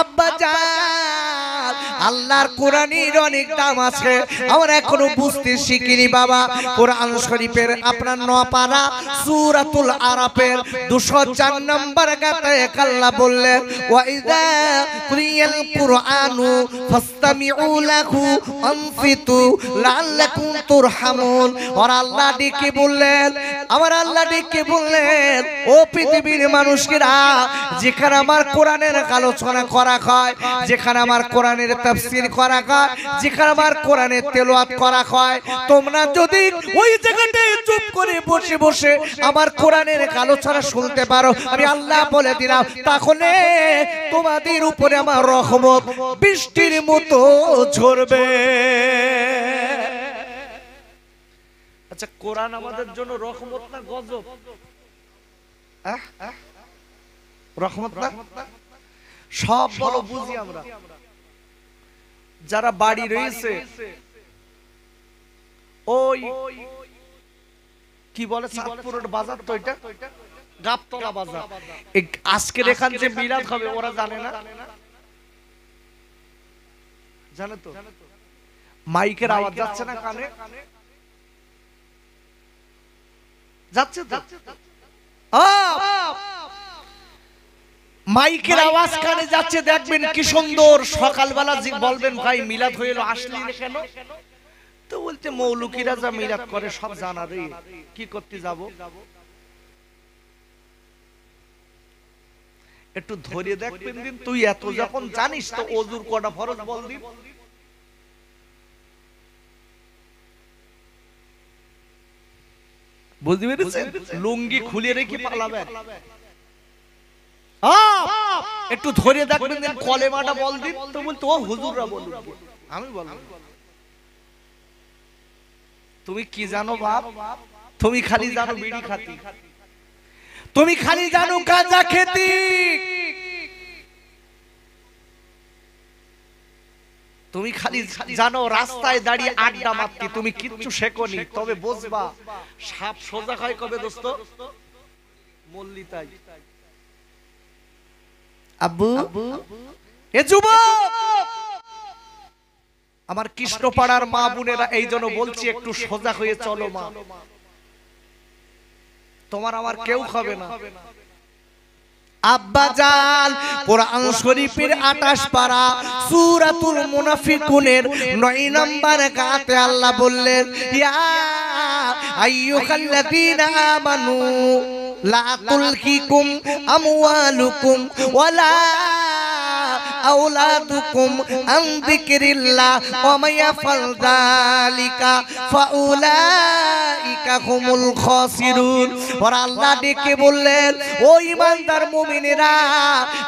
S1: আব্বা জান, আল্লাহর কোরআনের অনেক দাম আছে, আমরা এখনো বুঝতে শিখিনি বাবা। কোরআন শরীফের আপনার 9 পারা সূরাতুল আরাফের 204 নম্বর আয়াতে আল্লাহ বললেন, ওয়া ইযা কুরিয়াল কুরআনু ফাসতামিউ লাহু আনসিতু লাআল্লাকুম তুরহামুন। আর আল্লাহ ডেকে বললেন, আমার আল্লাহ ডেকে বললেন, ও পৃথিবীর মানুষেরা, যেখানে আমার কোরআনের আলোচনা করা হয়, যেখানে আমার কোরআনের তাফসীর করা হয়, যেখানে আমার কোরআনের তেলাওয়াত করা হয়, তোমরা যদি ওই জায়গাটায় চুপ করে বসে বসে আমার কোরআনের আলোচনা শুনতে পারো, আমি আল্লাহ বলে দিলাম, তাহলে তোমাদের উপরে আমার রহমত বৃষ্টির মতো ঝরবে। আচ্ছা, কোরআন আমাদের জন্য রহমত না গজব? রহমত না? সব বলো বুঝি আমরা। যারা বাড়ি রয়েছে ওই কি বলে চাঁদপুরের বাজার, তো এটা গাবতলা বাজার, আজকে এখান যে মিলাদ হবে ওরা জানে না? জানে তো? মাইকের আওয়াজ যাচ্ছে না কানে? যাচ্ছে তো? মাইকের আওয়াজ কানে যাচ্ছে, দেখবেন কি সুন্দর। সকালবেলা বলবেন, ভাই মিলাদ হয়ে এলো, আসলি না কেন? তো বলতে মৌলুকিরা যা মিলাদ করে সব জানা রে, কি করতে যাব? একটু ধরে দেখবেন দিন, তুই এত যখন জানিস তো ওযুর কটা ফরজ বল দিন। বুঝতে পেরেছেন? লুঙ্গি খুলে রেখে পালাবেন? একটু ধরে দেখবেন দিন, কলেমাটা বল দিন। তো বলতো ও হুজুররা বলুন, আমি বলবো। তুমি কি জানো বাপ? তুমি খালি জানো বিড়ি খাতি, তুমি খালি জানো গাঁজা খেতি, তুমি খালি জানো রাস্তায় দাঁড়িয়ে আড্ডা মারতি, তুমি কিচ্ছু শেখোনি। তবে বুঝবা, সাপ সোজা হয় কবে দোস্ত? মল্লি। তাই আব্বু, এ যুবক, আমার কৃষ্ণপাড়ার মা বোনেরা, এই জন্য বলছি একটু সোজা হয়ে চলো মা, তোমার আমার কেউ হবে না। আব্বা জান, কোরআন শরীফের 28 পারা সূরাতুল মুনাফিকুনের 9 নম্বর আয়াতে আল্লাহ বললেন, ইয়া আইয়ুহাল্লাযীনা আমানু লা তুলহিকুম আমওয়ালুকুম ওয়ালা আওলাদুকুম আন যিকরিল্লাহ ওয়া মা ইয়াফআল যালিকা ফাউলাইকা হুমুল খাসিরুন। আর আল্লাহ ডেকে বললেন, ও ঈমানদার মুমিনেরা,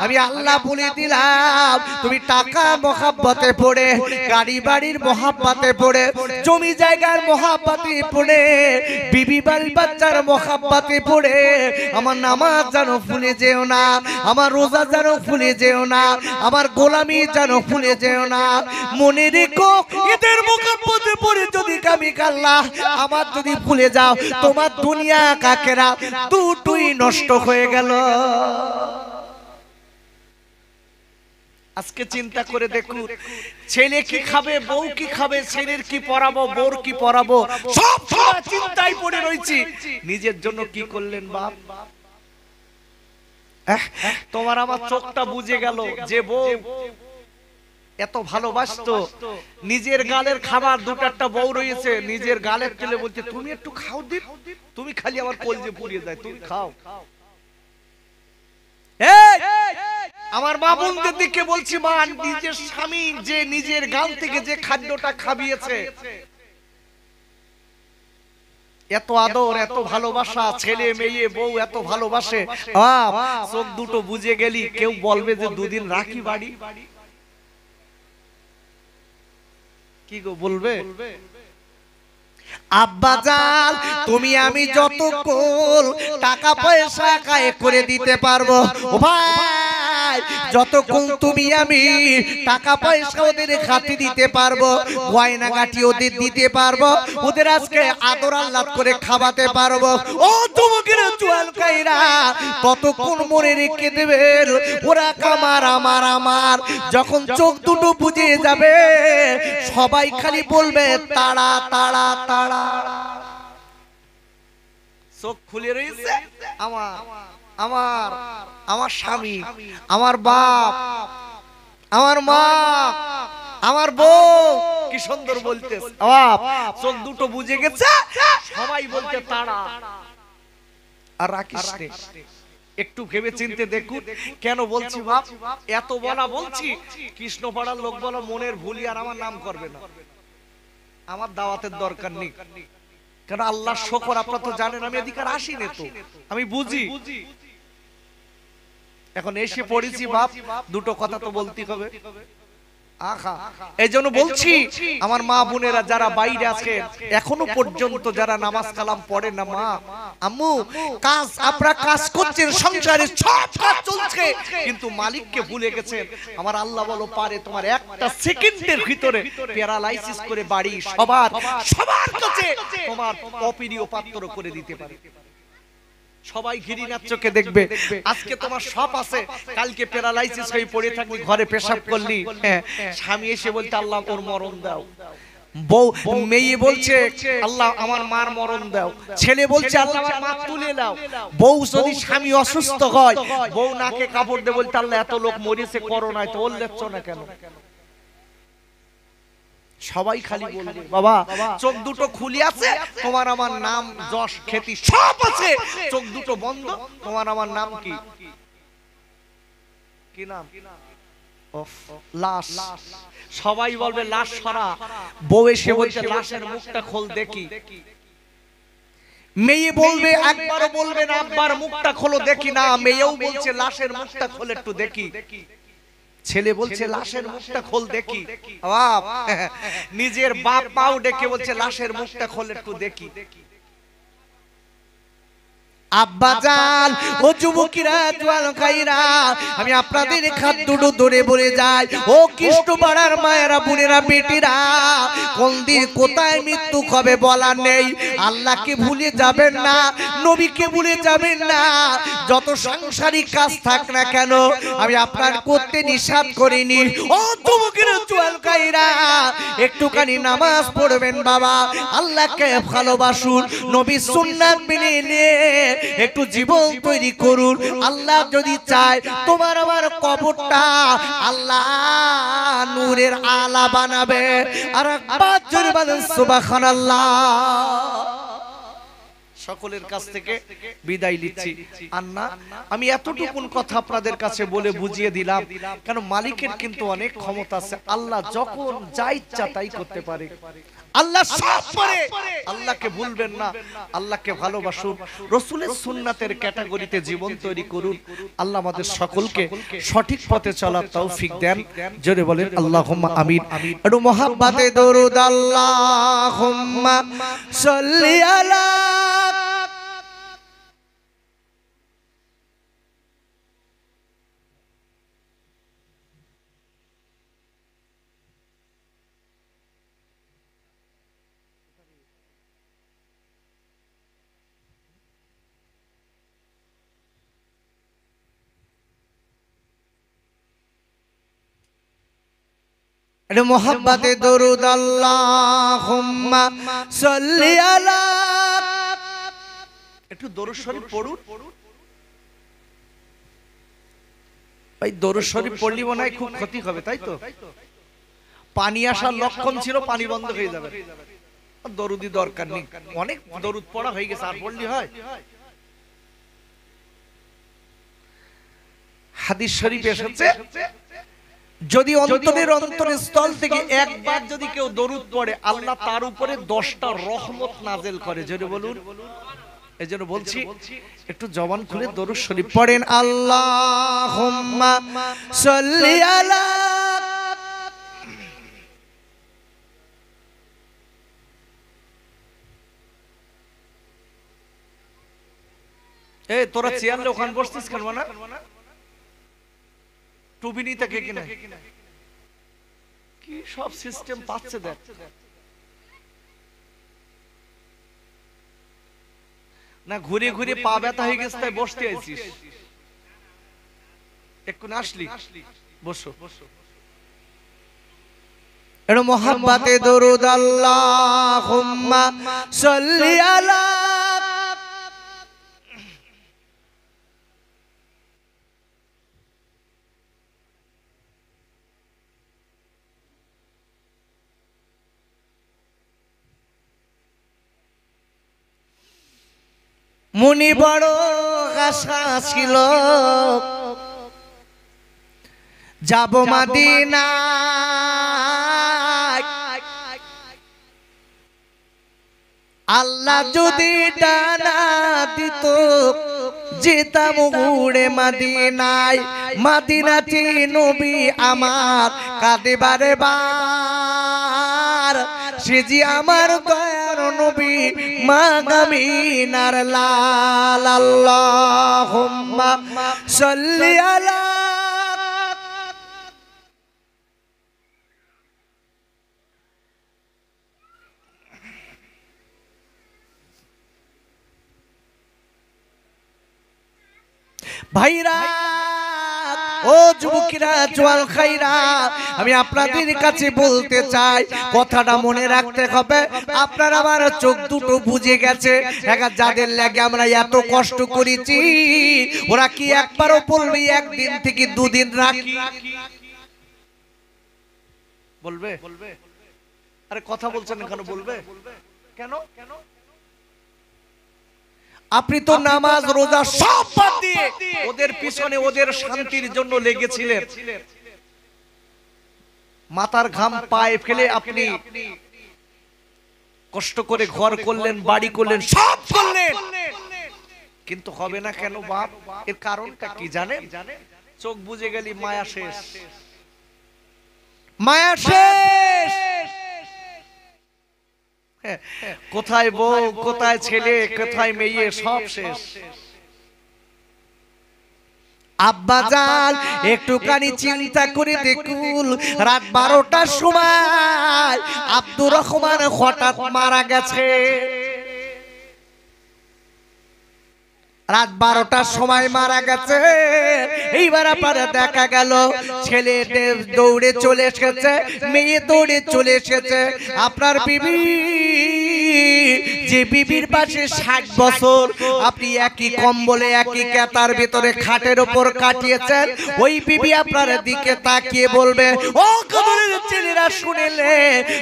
S1: আমি আল্লাহ বলে দিলাম, তুমি টাকা মহাব্বতে পড়ে, গাড়ি বাড়ির মহাব্বতে পড়ে, জমি জায়গার মহাব্বতে পড়ে, বিবি বাল বাচ্চার মহাব্বতে পড়ে আমার নামাজ যেন ভুলে যেও না, আমার রোজা যেন ভুলে যেও না, আমার গোলামি যেন ভুলে যেও না। মনে রেখো, এদের মহাব্বতে পড়ে যদি আমি আল্লাহ আমার যদি ভুলে যাও, তোমার দুনিয়া আখিরা দুটোই নষ্ট হয়ে গেল। আজকে চিন্তা করে দেখুন, ছেলে কি খাবে, বউ কি খাবে, ছেলের কি পরাবো, বউর কি পরাবো, সব চিন্তায় পড়ে রয়েছি। নিজের জন্য কি করলেন বাপ? তোমার আমার চোখটা বুঝে গেল যে বউ এত ভালোবাসতো, নিজের গালের খাবার দুটারটা বউ রয়েছে, নিজের গালের তেলে বলছে তুমি একটু খাও দিন, তুমি খালি আমার কলজে পুড়িয়ে যায়, তুমি খাও। আমার মা বোনদের দিকে বলছি, মা, নিজের স্বামী যে নিজের গাল থেকে যে খাদ্যটা খাবিয়েছে, এত আদর, এত ভালোবাসা, ছেলে মেয়ে বউ এত ভালোবাসে, চোখ দুটো বুঝে গেলি, কেউ বলবে যে দুদিন রাখি বাড়ি, কি গো বলবে? আব্বাজান তুমি আমি যতক্ষণ টাকা পয়সা কায় করে দিতে পারবো, ও ভাই যতক্ষণ তুমি আমি টাকা পয়সা ওদের খাতে দিতে পারবো, গয়না গাটি ওদের দিতে পারবো, ওদের আজকে আদর আল্লাহ করে খাওয়াতে পারবো, ও যুবকেরা জোয়ান কাইরা ততক্ষণ মনে রেখে দেবেন ওরা কামার আমার আমার। যখন চোখ দুটো বুঝে যাবে সবাই খালি বলবে তাড়া তাড়া তাড়া। চোখ খুলে রয়েছে আমার আমার আমার স্বামী, আমার বাপ, আমার মা, আমার বউ, কি সুন্দর বলতেছে বাপ, চোখ দুটো বুঝে গেছে সবাই বলতে তাড়া। আর রাখিস রে, একটু ভেবে চিনতে দেখুন কেন বলছি বাপ, এত বলা বলছি কৃষ্ণপাড়ার লোক বলা মনের ভুলি আর আমার নাম করবে না, আমার দাওয়াতের দরকার নেই, কারণ আল্লাহ শকর আপনারা তো জানেন আমি এদিকে আসিনি, তো আমি বুঝি, এখন এসে পড়েছি বাপ, দুটো কথা তো বলতে হবে। আহা, এইজন্য বলছি আমার মা বোনেরা যারা বাইরে আছে এখনো পর্যন্ত যারা নামাজ কালাম পড়ে না, মা আম্মু কাজ আপনারা কাজ করছেন, সংসারে সব কাজ চলছে কিন্তু মালিককে ভুলে গেছেন। আমার আল্লাহ বলো পারে তোমার একটা সেকেন্ডের ভিতরে প্যারালাইসিস করে বাড়ি সবার সবার কাছে তোমার অপ্রিয় পাত্র করে দিতে পারে। সবাই ঘৃণার চোখে দেখবে আজকে তোমার সব আছে, কালকে প্যারালাইসিস হয়ে পড়ে থাকলি, ঘরে পেশাব করলি, স্বামী এসে বলতে আল্লাহ ওর মরণ দাও, বউ মেয়ে বলছে আল্লাহ আমার মার মরণ দাও, ছেলে বলছে আল্লাহ আমার মা তুলে দাও, বউ যদি স্বামী অসুস্থ হয় বউ নাকে কাপড় দিয়ে বলতে আল্লাহ এত লোক মরেছে করোনায়, তো ওর লেচ্ছ না কেন? সবাই খালি বলবে বাবা চোখ দুটো খুলে আছে, তোমার আমার নাম যশ খ্যাতি সব আছে, চোখ দুটো বন্ধ, তোমার আমার নাম কি কি নাম? লাশ। সবাই বলবে লাশ সরা, বউ এসে বলছে লাশের মুখটা খোল দেখি, মেয়ে বলবে একবারও বলবে না আব্বার মুখটা খোলো দেখি না, মেয়েও বলছে লাশের মুখটা খোল একটু দেখি, ছেলে বলছে লাশের মুখটা খোল দেখি, বাপ নিজের বাপ মাও ডেকে বলছে লাশের মুখটা খোল একটু দেখি। আব্বাজান ও যুবকেরা জোয়ান ভাইরা আমি আপনাদের খাদ্যটো ধরে বলে যাই, ও কৃষ্ণপাড়ার মায়েরা বোনেরা বেটিরা, কোন দিন কোথায় মৃত্যু কবে বলা নেই, আল্লাহকে ভুলে যাবেন না, নবীকে ভুলে যাবেন না, যত সাংসারিক কাজ থাক না কেন আমি আপনার করতে নিষেধ করিনি। ও যুবকেরা জোয়ান ভাইরা একটুখানি নামাজ পড়বেন বাবা, আল্লাহকে ভালোবাসুন, নবীর সুন্নাত মেনে নিয়ে একটু জীবন তৈরি করুন। আল্লাহ যদি চায় তোমার আমার কবরটা আল্লাহ নূরের আলা বানাবে। আর একবার জোরে বলেন সুবহানাল্লাহ। সকলের কাছ থেকে বিদায় নিচ্ছি। আর না আমি এতটুকুন কথা আপনাদের কাছে বলে বুঝিয়ে দিলাম, কেন মালিকের কিন্তু অনেক ক্ষমতা আছে, আল্লাহ যখন যা ইচ্ছা তাই করতে পারে, আল্লাহ সব পারে। আল্লাহকে ভুলবেন না, আল্লাহকে ভালোবাসুন, রাসূলের সুন্নাতের ক্যাটাগরিতে জীবন তৈরি করুন। আল্লাহ আমাদের সকলকে সঠিক পথে চলার তৌফিক দেন, জোরে বলেন আল্লাহুম্মা আমিন। একটু মহব্বতে দরুদ আল্লাহুম্মা সাল্লি আলা মোহাম্মদে দরুদ আল্লাহুম্মা সাল্লি আলা, একটু দরুদ শরীফ পড়ুন ভাই, দরুদ শরীফ পড়লি মনে হয় খুব ক্ষতি হবে, তাই তো? পানি আসার লক্ষণ ছিল, পানি বন্ধ হয়ে যাবে, দরুদি দরকার নেই, অনেক দরুদ পড়া হয়ে গেছে, আর পড়লি হয়? হাদিস শরীফ এসেছে যদি অন্তরের অন্তরস্থল থেকে একবার যদি কেউ দরুদ পড়ে আল্লাহ তার উপরে 10টা রহমত নাযিল করে, জোরে বলুন। এজন্য বলছি একটু জবান খুলে দরুদ শরীফ পড়েন, আল্লাহুম্মা সাল্লি আলা। এই তোরা চেয়ারলে ওখানে বসতিস কেন না? টুপি নিতে কে কিনা কি সব সিস্টেম পাচ্ছে দেখ। না ঘুরে ঘুরে পা ব্যথা হয়ে গেছে তাই বসতে আইছিস, একটু আসলি বসো। এটা মোহাব্বতে দরুদ আল্লাহুম্মা সাল্লি আলা মুনি বড় আশা ছিল যাব মদিনা, আল্লাহ যদি ডানা দিত যেতাম উড়ে মদিনায়। মদিনাতে নবী আমার কাঁদে বারে বার, সে যে আমার দয়ার নবী মা আমিনার লাল। আল্লাহুম্মা সাল্লি আলা ভাইরা ও যুবকেরা জওয়াল খাইরা, আমি আপনাদের কাছে বলতে চাই কথাটা মনে রাখতে হবে। আপনারা আমার চোখ দুটো বুঝে গেছে, যাদের লাগে আমরা এত কষ্ট করেছি ওরা কি একবারও বলবে একদিন থেকে দুদিন রাখি? বলবে? আরে কথা বলছেন কেন? বলবে কেন? আপনি তো নামাজ রোজা সব বাদ দিয়ে ওদের পিছনে ওদের শান্তির জন্য লেগেছিলেন। মাথার ঘাম পায়ে ফেলে আপনি কষ্ট করে ঘর করলেন, বাড়ি করলেন, সব করলেন, কিন্তু হবে না কেন বাপ? এর কারণটা কি জানেন? চোখ বুঝে গেলি মায়া শেষ, মায়া শেষ। কোথায় বউ, কোথায় ছেলে, কোথায় মেয়ে, সব শেষ। আব্বাজান একটুখানি চিন্তা করে দেখুন, রাত 12টার সময় আব্দুর রহমান হঠাৎ মারা গেছে। রাত 12টার সময় মারা গেছে। এইবার আপনারা দেখা গেল ছেলে দৌড়ে চলে এসেছে, মেয়ে দৌড়ে চলে এসেছে। আপনার বিবি, যে বিবির পাশে 60 বছর আপনি একই কম্বলে একই কেতার ভিতরে খাটের উপর কাটিয়েছেন, ওই বিবি আপনার দিকে তাকিয়ে বলবে, ও কবরের ছেলেরা শুনেলে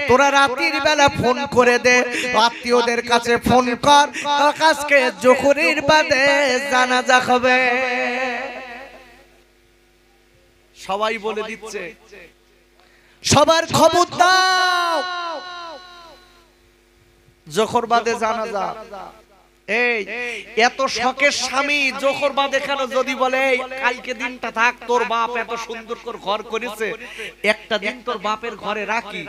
S1: তোরা রাতের বেলা ফোন করে দে, আত্মীয়দের কাছে ফোন কর, আজকে জোহরের বাদে জানাজা হবে। সবাই বলে দিচ্ছে, সবার খবর দাও, জোহর বাদে জানাজা। এই এত শখের স্বামী জোহর বাদে কেন? যদি বলে কালকে দিনটা থাক, তোর বাপ এত সুন্দর করে ঘর করেছে, একটা দিন তোর বাপের ঘরে রাখি।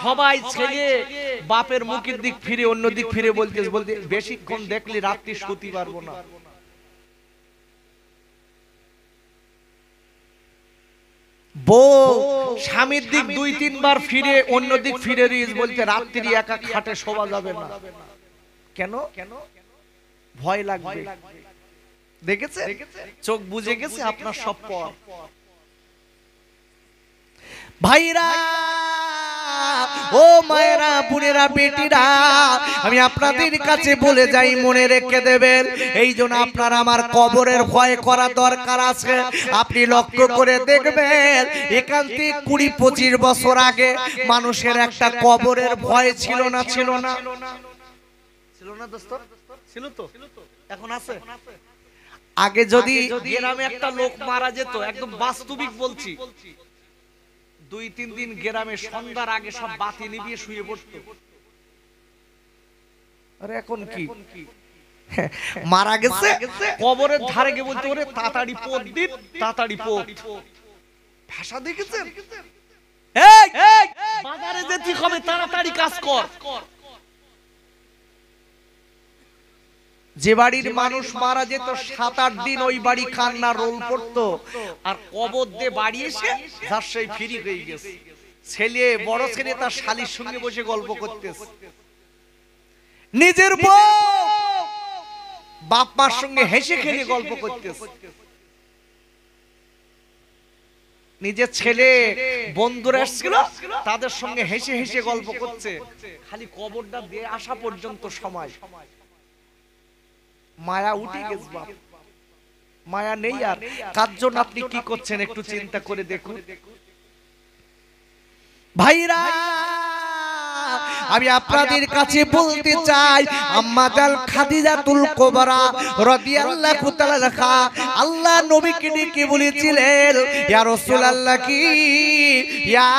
S1: সবাই ছেলে বাপের মুখের দিক ফিরে অন্য দিক ফিরে বলতে বলতে বেশিক্ষণ দেখলে রাত্রি শুতে পারবো না। বউ স্বামীর দিক 2-3 বার ফিরে অন্য দিক ফিরে বলতে রাত্রি একা খাটে শোয়া যাবে না। কেন? ভয় লাগবে। দেখেছে? চোখ বুঝে গেছে আপনার সব পথ। ভাইরা ও মায়েরা, বোনেরা, বেটিরা, আমি আপনাদের কাছে বলে যাই, মনে রেখে দেবেন। এই জন্য আপনার আমার কবরের ভয় করা দরকার আছে। আপনি লক্ষ্য করে দেখবেন, এখান থেকে 20-25 বছর আগে মানুষের একটা কবরের ভয় ছিল না? ছিল না? ছিল না দোস্ত? ছিল তো? এখন আছে? আগে যদি গ্রামে একটা লোক মারা যেত, একদম বাস্তবিক বলছি, 2-3 দিন গ্রামে সন্ধ্যার আগে সব বাতি নিভিয়ে শুয়ে পড়তো। আরে এখন কি? মারা গেছে, কবরের ধারে গিয়ে বলতে ওরে তাড়াতাড়ি পোত দিন, তাড়াতাড়ি পোত। ভাষা দেখেছেন? এই বাজারে যেতে হবে, তাড়াতাড়ি কাজ কর। যে বাড়ির মানুষ মারা যেত 7-8 দিন ওই বাড়ি কান্না রোল পড়তো, আর কবর দিয়ে বাড়ি এসে যার সেই ফ্রি হয়ে গেছে। ছেলে বড় ছেলে তার শালির সঙ্গে বসে গল্প করতেছে, নিজের বউ বাপ মার সঙ্গে হেসে খেলে গল্প করতেছে, নিজের ছেলে বন্ধুরা এসেছিল তাদের সঙ্গে হেসে হেসে গল্প করছে, খালি কবরটা দিয়ে আসা পর্যন্ত সময় মায়া উঠে গেছে। বাপ মায়া নেই আর। কার জন্য আপনি কি করছেন একটু চিন্তা করে দেখুন ভাইরা। আমি আপনাদের কাছে বলতে চাই, আম্মা জান খাদিজাতুল কুবরা রাদিয়াল্লাহু তাআলা আনহা আল্লাহ নবীকে ডেকে বলেছিলেন, ইয়া রাসূলুল্লাহ কি ইয়া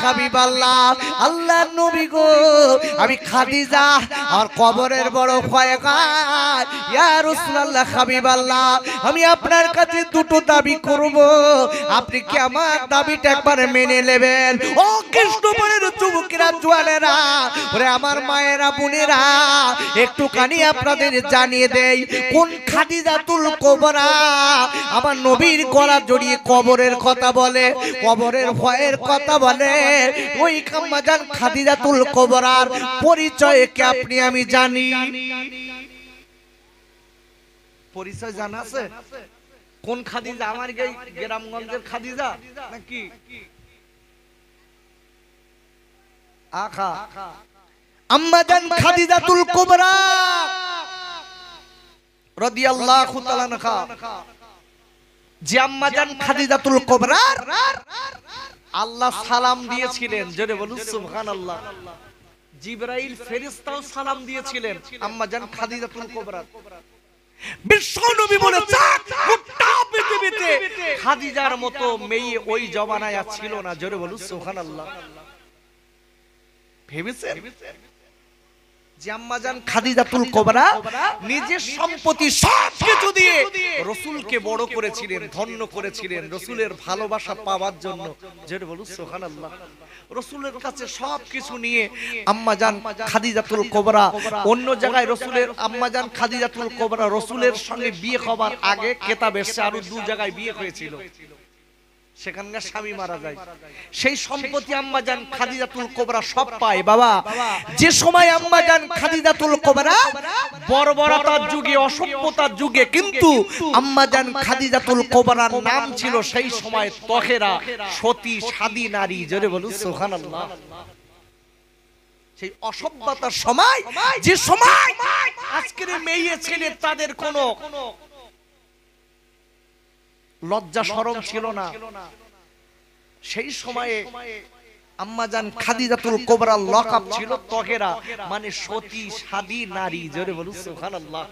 S1: হাবিবাল্লাহ, আল্লাহ নবী গো আমি খাদিজা আর কবরের বড় ভয় পাই, ইয়া রাসূলুল্লাহ হাবিবাল্লাহ আমি আপনার কাছে দুটো দাবি করব, আপনি কি আমার দাবিটা একবার মেনে নেবেন? ও কৃষ্ণবরের যুবকেরা জওয়ানেরা, ওরে আমার মায়েরা বোনেরা, একটুখানি আপনাদের জানিয়ে দেই কোন খাদিজাতুল কুবরা আমার নবীর গলা জড়িয়ে কবরের কথা বলে, কবরের ভয়ের কথা বলে। ওই আম্মা জান খাদিজাতুল কুবরার পরিচয় কি আপনি আমি জানি? পরিচয় জানা আছে? কোন খাদিজা? আমার গ্রামগঞ্জের খাদিজা নাকি আখা? আম্মা জান খাদিজাতুল কুবরা রাদিয়াল্লাহু তাআলা আনহা, যে আম্মা জান খাদিজাতুল কুবরা আল্লাহ সালাম দিয়েছিলেন, জোরে বলুন সুবহানাল্লাহ। জিবরাইল ফেরেশতাও সালাম দিয়েছিলেন আম্মা জান খাদিজাতুল কুবরা। বিশ্বনবী বলেছেন গোটা পৃথিবীতে খাদিজার মতো মেয়ে ওই জমানায় ছিল না, জোরে বলুন সুবহানাল্লাহ। ভেবেছেন যে আম্মা জান খাদিজাতুল কুবরা নিজের সম্পত্তি সবকিছু দিয়ে রাসূলকে বড় করেছিলেন, ধন্য করেছিলেন রাসূলের ভালোবাসা পাওয়ার জন্য, জোরে বলুন সুবহানাল্লাহ। রাসূলের কাছে সবকিছু নিয়ে আম্মা জান খাদিজাতুল কুবরা অন্য জায়গায় রাসূলের আম্মা জান খাদিজাতুল কুবরা রাসূলের সঙ্গে বিয়ে হবার আগে কিতাব এসে আরো 2 জায়গায় বিয়ে হয়েছিল, সেখানকার স্বামী মারা যায়, সেই সম্পত্তি আম্মা জান খাদিজাতুল কুবরা সব পায়। বাবা যে সময় আম্মা জান খাদিজাতুল কুবরা বর্বরতার যুগে, অসভ্যতার যুগে, কিন্তু আম্মা জান খাদিজাতুল কুবরার নাম ছিল সেই সময় তহেরা, সতী, সাদী নারী, জোরে বলুন সুবহানাল্লাহ। সেই অসভ্যতার সময়, যে সময় আজকের মেয়ে ছেলে তাদের কোনো লজ্জা শরম ছিল না, সেই সময়ে আম্মা জান খাদিজাতুল কুবরার লকব ছিল তহেরা, মানে সতী, সাদী নারী, জোরে বলুন সুবহানাল্লাহ।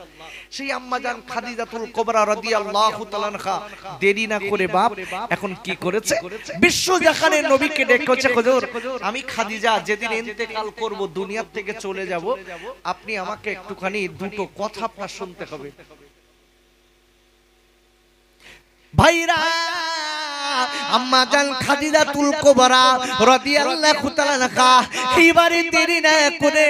S1: সেই আম্মা জান খাদিজাতুল কুবরা রাদিয়াল্লাহু তাআলা আনহা দেরি না করে বাপ এখন কি করেছে, বিশ্ব জাহানের নবীকে ডেকেছে, হুজুর আমি খাদিজা যেদিন ইন্তেকাল করব, দুনিয়া থেকে চলে যাব, আপনি আমাকে একটুখানি দুটো কথা আপনার শুনতে হবে। ভাইরা আম্মা জান খাদিজাতুল কুবরা রাদিয়াল্লাহু তাআলা আনহা এবারে দেরি না করে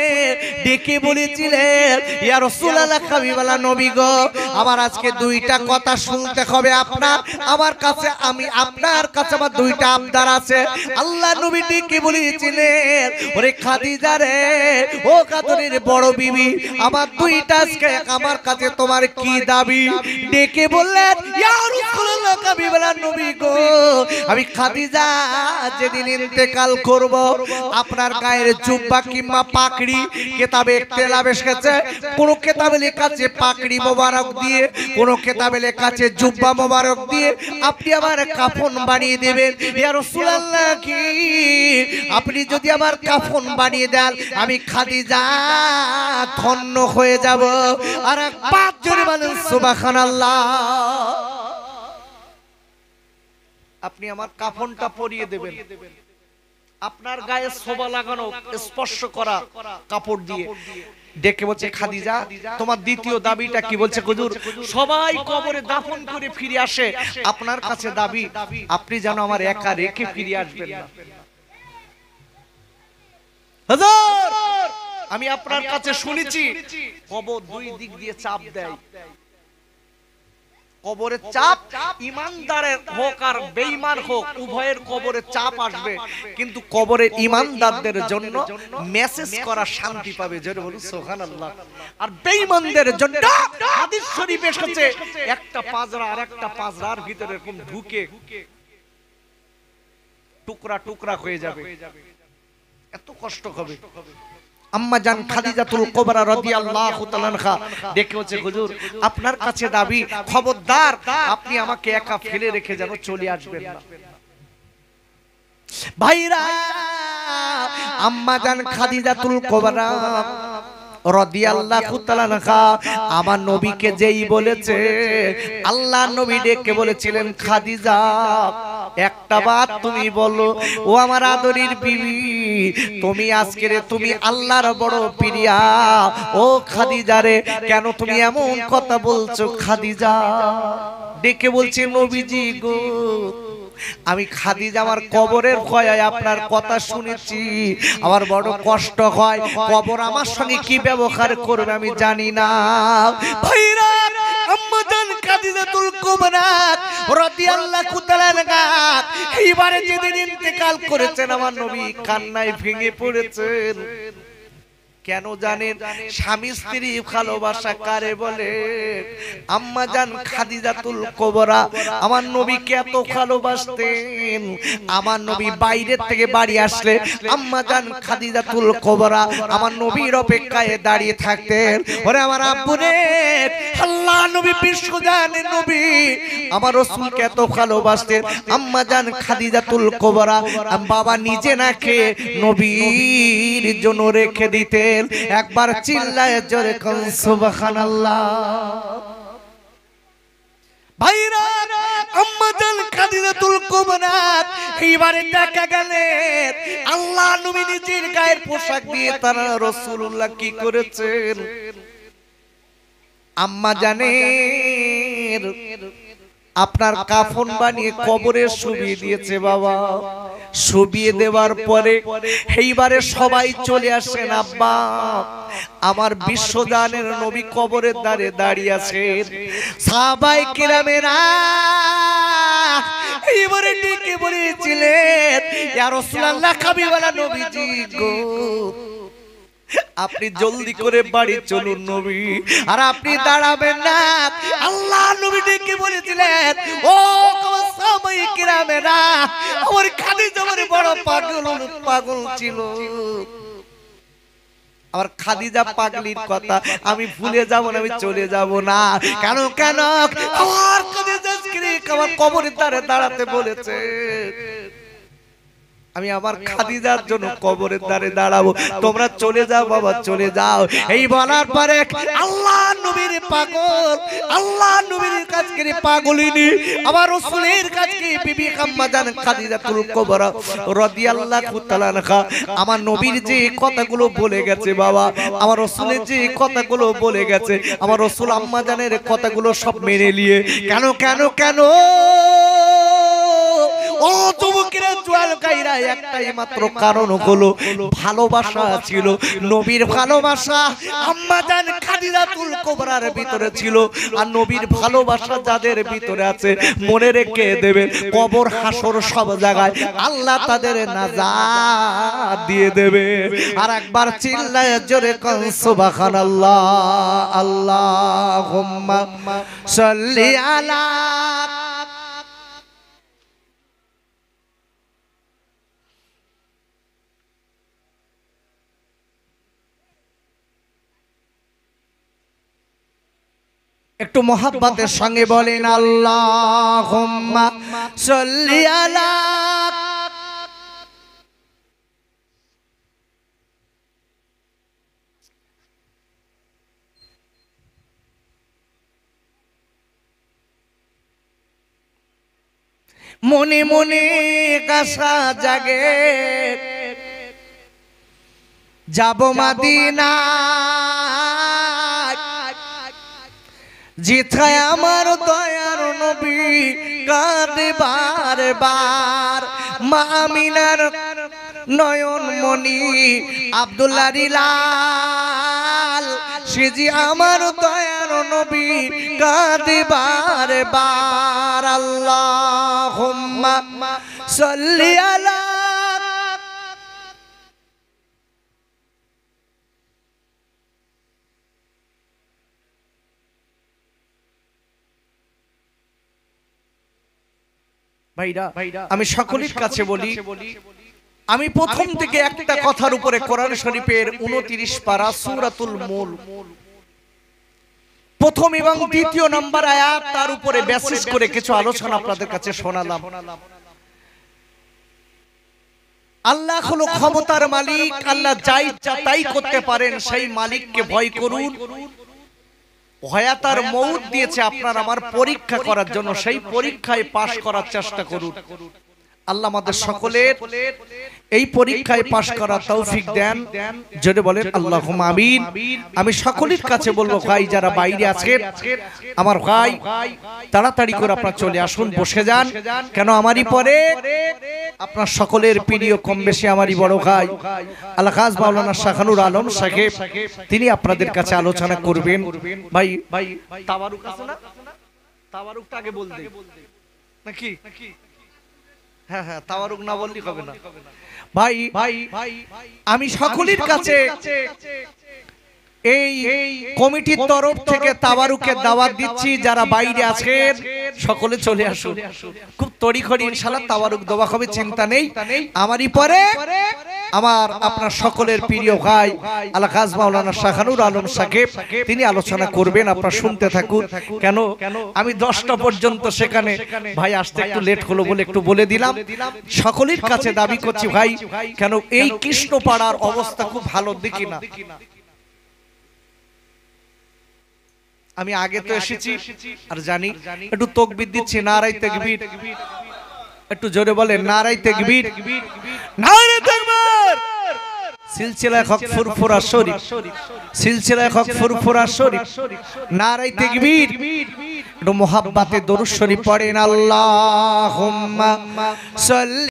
S1: ডেকে বলেছিলেন, ইয়া রাসূলুল্লাহ হাবিবাল্লাহ নবী গো আমার আজকে 2টা কথা শুনতে হবে আপনার, আমার কাছে আমি আপনার কাছে আমার 2টা আবদার আছে। আল্লাহ নবী ডেকে বলেছিলেন, ওরে খাদিজা রে, ও কাদরের বড় বিবি, আমার 2টা আজকে আমার কাছে তোমার কি দাবি? ডেকে বললেন, ইয়া রাসূলুল্লাহ হাবিবাল্লাহ নবী গো আমি খাদিজা যেদিন ইন্তেকাল করব, আপনার গায়ের জুব্বা কিংবা পাকড়ি, কিতাবে ইখতিলাফ এসেছে, কোন কিতাবে লেখা আছে পাকড়ি মোবারক দিয়ে, কোন কিতাবে লেখা আছে জুব্বা মোবারক দিয়ে আপনি আমার কাফন বানিয়ে দেবেন। ইয়া রাসূলুল্লাহ কি আপনি যদি আমার কাফন বানিয়ে দেন আমি খাদিজা ধন্য হয়ে যাব। আর এক 5 জোরে বলেন সুবহানাল্লাহ। আপনি আমার কাফনটা পরিয়ে দেবেন, আপনার গায়ে শোভা লাগানো স্পর্শ করা কাপড় দিয়ে। ডেকে বলছে, খাদিজা তোমার দ্বিতীয় দাবিটা কি? বলছে, হুজুর সবাই কবরে দাফন করে ফিরে আসে, আপনার কাছে দাবি আপনি যেন আমার একা রেখে ফিরে আসবেন না। হুজুর আমি আপনার কাছে শুনেছি কবর দুই দিক দিয়ে চাপ দেয়। কবরের চাপ ইমানদারের হোক আর বেঈমান হোক উভয়ের কবরে চাপ আসবে, কিন্তু কবরের ইমানদারদের জন্য মেসেজ করা শান্তি পাবে, জোরে বলুন সুবহানাল্লাহ। আর বেঈমানদের জন্য হাদিস শরীফ এসেছে একটা পাজরা আর একটা পাজরার ভিতরে এরকম ঢুকে টুকরা টুকরা হয়ে যাবে, এত কষ্ট হবে। আম্মা জান খাদিজাতুল কুবরা রাদিয়াল্লাহু তাআলা আনহা ডেকে বলছে, হুজুর আপনার কাছে দাবি, খবরদার আপনি আমাকে একা ফেলে রেখে যেন চলে আসবেন না। ভাইরা, আম্মা জান খাদিজাতুল কুবরা রাদিয়াল্লাহু তাআলা আনহা আমার নবীকে যেই বলেছে, আল্লাহর নবী ডেকে বলেছিলেন, খাদিজা একটা বাত তুমি বলো, ও আমার আদরের বিবি, তুমি আজকে তুমি আল্লাহর বড় প্রিয়া, ও খাদিজা রে কেন তুমি এমন কথা বলছো? খাদিজা ডেকে বলছে, নবীজি গো, আমি খাদিজা আমার কবরের ভয়ে আপনার কথা শুনেছি, আমার বড় কষ্ট হয়, কবর আমার সঙ্গে কি ব্যবহার করবে আমি জানি না। ভাইরা, আম্মা জান খাদিজাতুল কুবরা রাদিয়াল্লাহু তাআলা আনহা এইবারে যেদিন ইন্তেকাল করেছেন আমার নবী কান্নায় ভেঙে পড়েছেন। কেন জানেন? স্বামী স্ত্রী ভালোবাসা কারে বলে? আম্মা জান খাদিজাতুল কুবরা আমার নবীকে এত ভালোবাসতেন, আমার নবী বাইরের থেকে বাড়ি আসলে আম্মা জান খাদিজাতুল কুবরা আমার নবীর অপেক্ষায় দাঁড়িয়ে থাকতেন। ওরে আমার আব্বু রে, আল্লাহ নবী বিশ্বজানের নবী আমার রাসূলকে এত ভালোবাসতেন, আম্মা জান খাদিজাতুল কুবরা বাবা নিজে না খেয়ে নবীর জন্য রেখে দিতেন। একবার চিল্লায় জোরে কোন সুবহানাল্লাহ। ভাইরা, আম্মা জান খাদিজাতুল কুবরা এইবারে দেখা গেলেন আল্লাহ নবী নিজের গায়ের পোশাক দিয়ে তারা রাসূলুল্লাহ কি করেছেন, আম্মা জানের আপনার কাফন বানিয়ে কবরে শুবিয়ে দিয়েছে। বাবা শুবিয়ে দেওয়ার পরে এইবারে সবাই চলে আসেন, আব্বা আমার বিশ্বজানের নবী কবরের ধারে দাঁড়িয়ে আছেন। সাহাবায়ে কেরামেরা এইবারে ডেকে বলেছিলেন, ইয়া রাসূলুল্লাহ, হাবিবাল্লাহ নবীজি গো, আপনি জলদি করে বাড়ি চলুন নবী, আর আপনি দাঁড়াবেন না। আল্লাহ নবী ডেকে বলেছিলেন, ও সাহাবায়ে কেরামেরা, আমার খাদিজা আমার বড় পাগল ছিল, আমার খাদিজা পাগলির কথা আমি ভুলে যাব না, আমি চলে যাব না। কেন কেন আমার খাদিজা আমার কবরের ধারে দাঁড়াতে বলেছে, আমি আমার খাদিজার জন্য কবরের ধারে দাঁড়াবো, তোমরা চলে যাও বাবা, চলে যাও। এই বলার পরে আল্লাহ নবীর পাগল, আল্লাহ নবীর কাছে পাগলিনী আমার রাসূলের কাছে বিবি আম্মা জান খাদিজাতুল কুবরা রাদিয়াল্লাহু তাআলা আনহা আমার নবীর যে কথাগুলো বলে গেছে, বাবা আমার রাসূলের যে কথাগুলো বলে গেছে, আমার রাসূল আম্মা জানের কথাগুলো সব মেনে নিয়ে কেন কেন কেন ও যুবকেরা জোয়ালকাইরা, একটাই মাত্র কারণ হলো ভালোবাসা ছিল, নবীর ভালোবাসা আম্মা জান খাদিজাতুল কুবরার ভিতরে ছিল। আর নবীর ভালোবাসা যাদের ভিতরে আছে মনে রেখে দেবেন, কবর হাসর সব জায়গায় আল্লাহ তাদের নাজাত দিয়ে দেবে। আর একবার চিল্লায় জোরে কোন সুবহানাল্লাহ। আল্লাহুম্মা সাল্লি আলা। একটু মোহাব্বতের সঙ্গে বলেন আল্লাহুম্মা সাল্লি আলা। মনে মনে আশা জাগে যাব মদিনা, যেথায় আমার দয়ার নবী কাঁদে বারবার, মা আমিনার নয়নমণি আব্দুল্লাহ রিলাল সেজি আমার দয়ার নবী কাঁদে বারে বার আল্লাহুম্মা সাল্লি আলা ভাইরা আমি সকলের কাছে বলি আমি প্রথম থেকে একটা কথার উপরে কোরআন শরীফের 29 পারা সূরাতুল মুলক প্রথম এবং দ্বিতীয় নাম্বার আয়াত তার উপরে বেসিস করে কিছু আলোচনা আপনাদের কাছে শোনালাম। আল্লাহ হলো ক্ষমতার মালিক, আল্লাহ যা ইচ্ছা তাই করতে পারেন, সেই মালিককে ভয় করুন। হায়াতার মউত দিয়েছে আপনার আমার পরীক্ষা করার জন্য, সেই পরীক্ষায় পাশ করার চেষ্টা করুন। আল্লাহ আমাদের সকলের এই পরীক্ষায় পাশ করার তৌফিক দেন, যদি বলেন আল্লাহুম্মা আমিন। আমি সকলের কাছে বলবো ভাই যারা বাইরে আছেন আমার ভাই তাড়াতাড়ি করে আপনারা চলে আসুন, বসে যান। কেন আমারই পরে আপনার সকলের প্রিয় কম বেশি আমারই বড় ভাই আলহাজ মাওলানা শাহানুর আলম সাহেব, তিনি আপনাদের কাছে আলোচনা করবেন। ভাই তাওয়ারুক আছে না? তাওয়ারুকটা আগে বল দে নাকি? হ্যাঁ হ্যাঁ, তাওয়ারুক না বললি হবে না। ভাই আমি সকলের কাছে এই কমিটির তরফ থেকে তাওয়ারুকের দাওয়াত দিচ্ছি, যারা বাইরে আছেন সকলে চলে আসুন। খুব তড়িঘড়ি ইনশাআল্লাহ তাওয়ারুক দেওয়া হবে, চিন্তা নেই। আমারই পরে আমার আপনার সকলের প্রিয় ভাই আলহাজ মাওলানা শাহানুর আলম সাহেব, তিনি আলোচনা করবেন, আপনারা শুনতে থাকুন। কেন আমি 10টা পর্যন্ত সেখানে ভাই আসতে একটু লেট হলো বলে একটু বলে দিলাম। সকলের কাছে দাবি করছি ভাই, কেন এই কৃষ্ণপাড়ার অবস্থা খুব ভালো দিকে না। আমি আগে তো এসেছি আর জানি, একটু তাকবীর দিচ্ছি, নারায়ে তাকবীর, একটু জোরে বলেন নারায়ে তাকবীর, নারায়ে তাকবীর। সিলসিলায়ে হক ফুরফুরা শরীফ, সিলসিলায়ে হক ফুরফুরা শরীফ, নারায়ে তাকবীর। একটু মুহাব্বতে দরুদ শরীফ পড়েন, আল্লাহুম্মা সাল্লি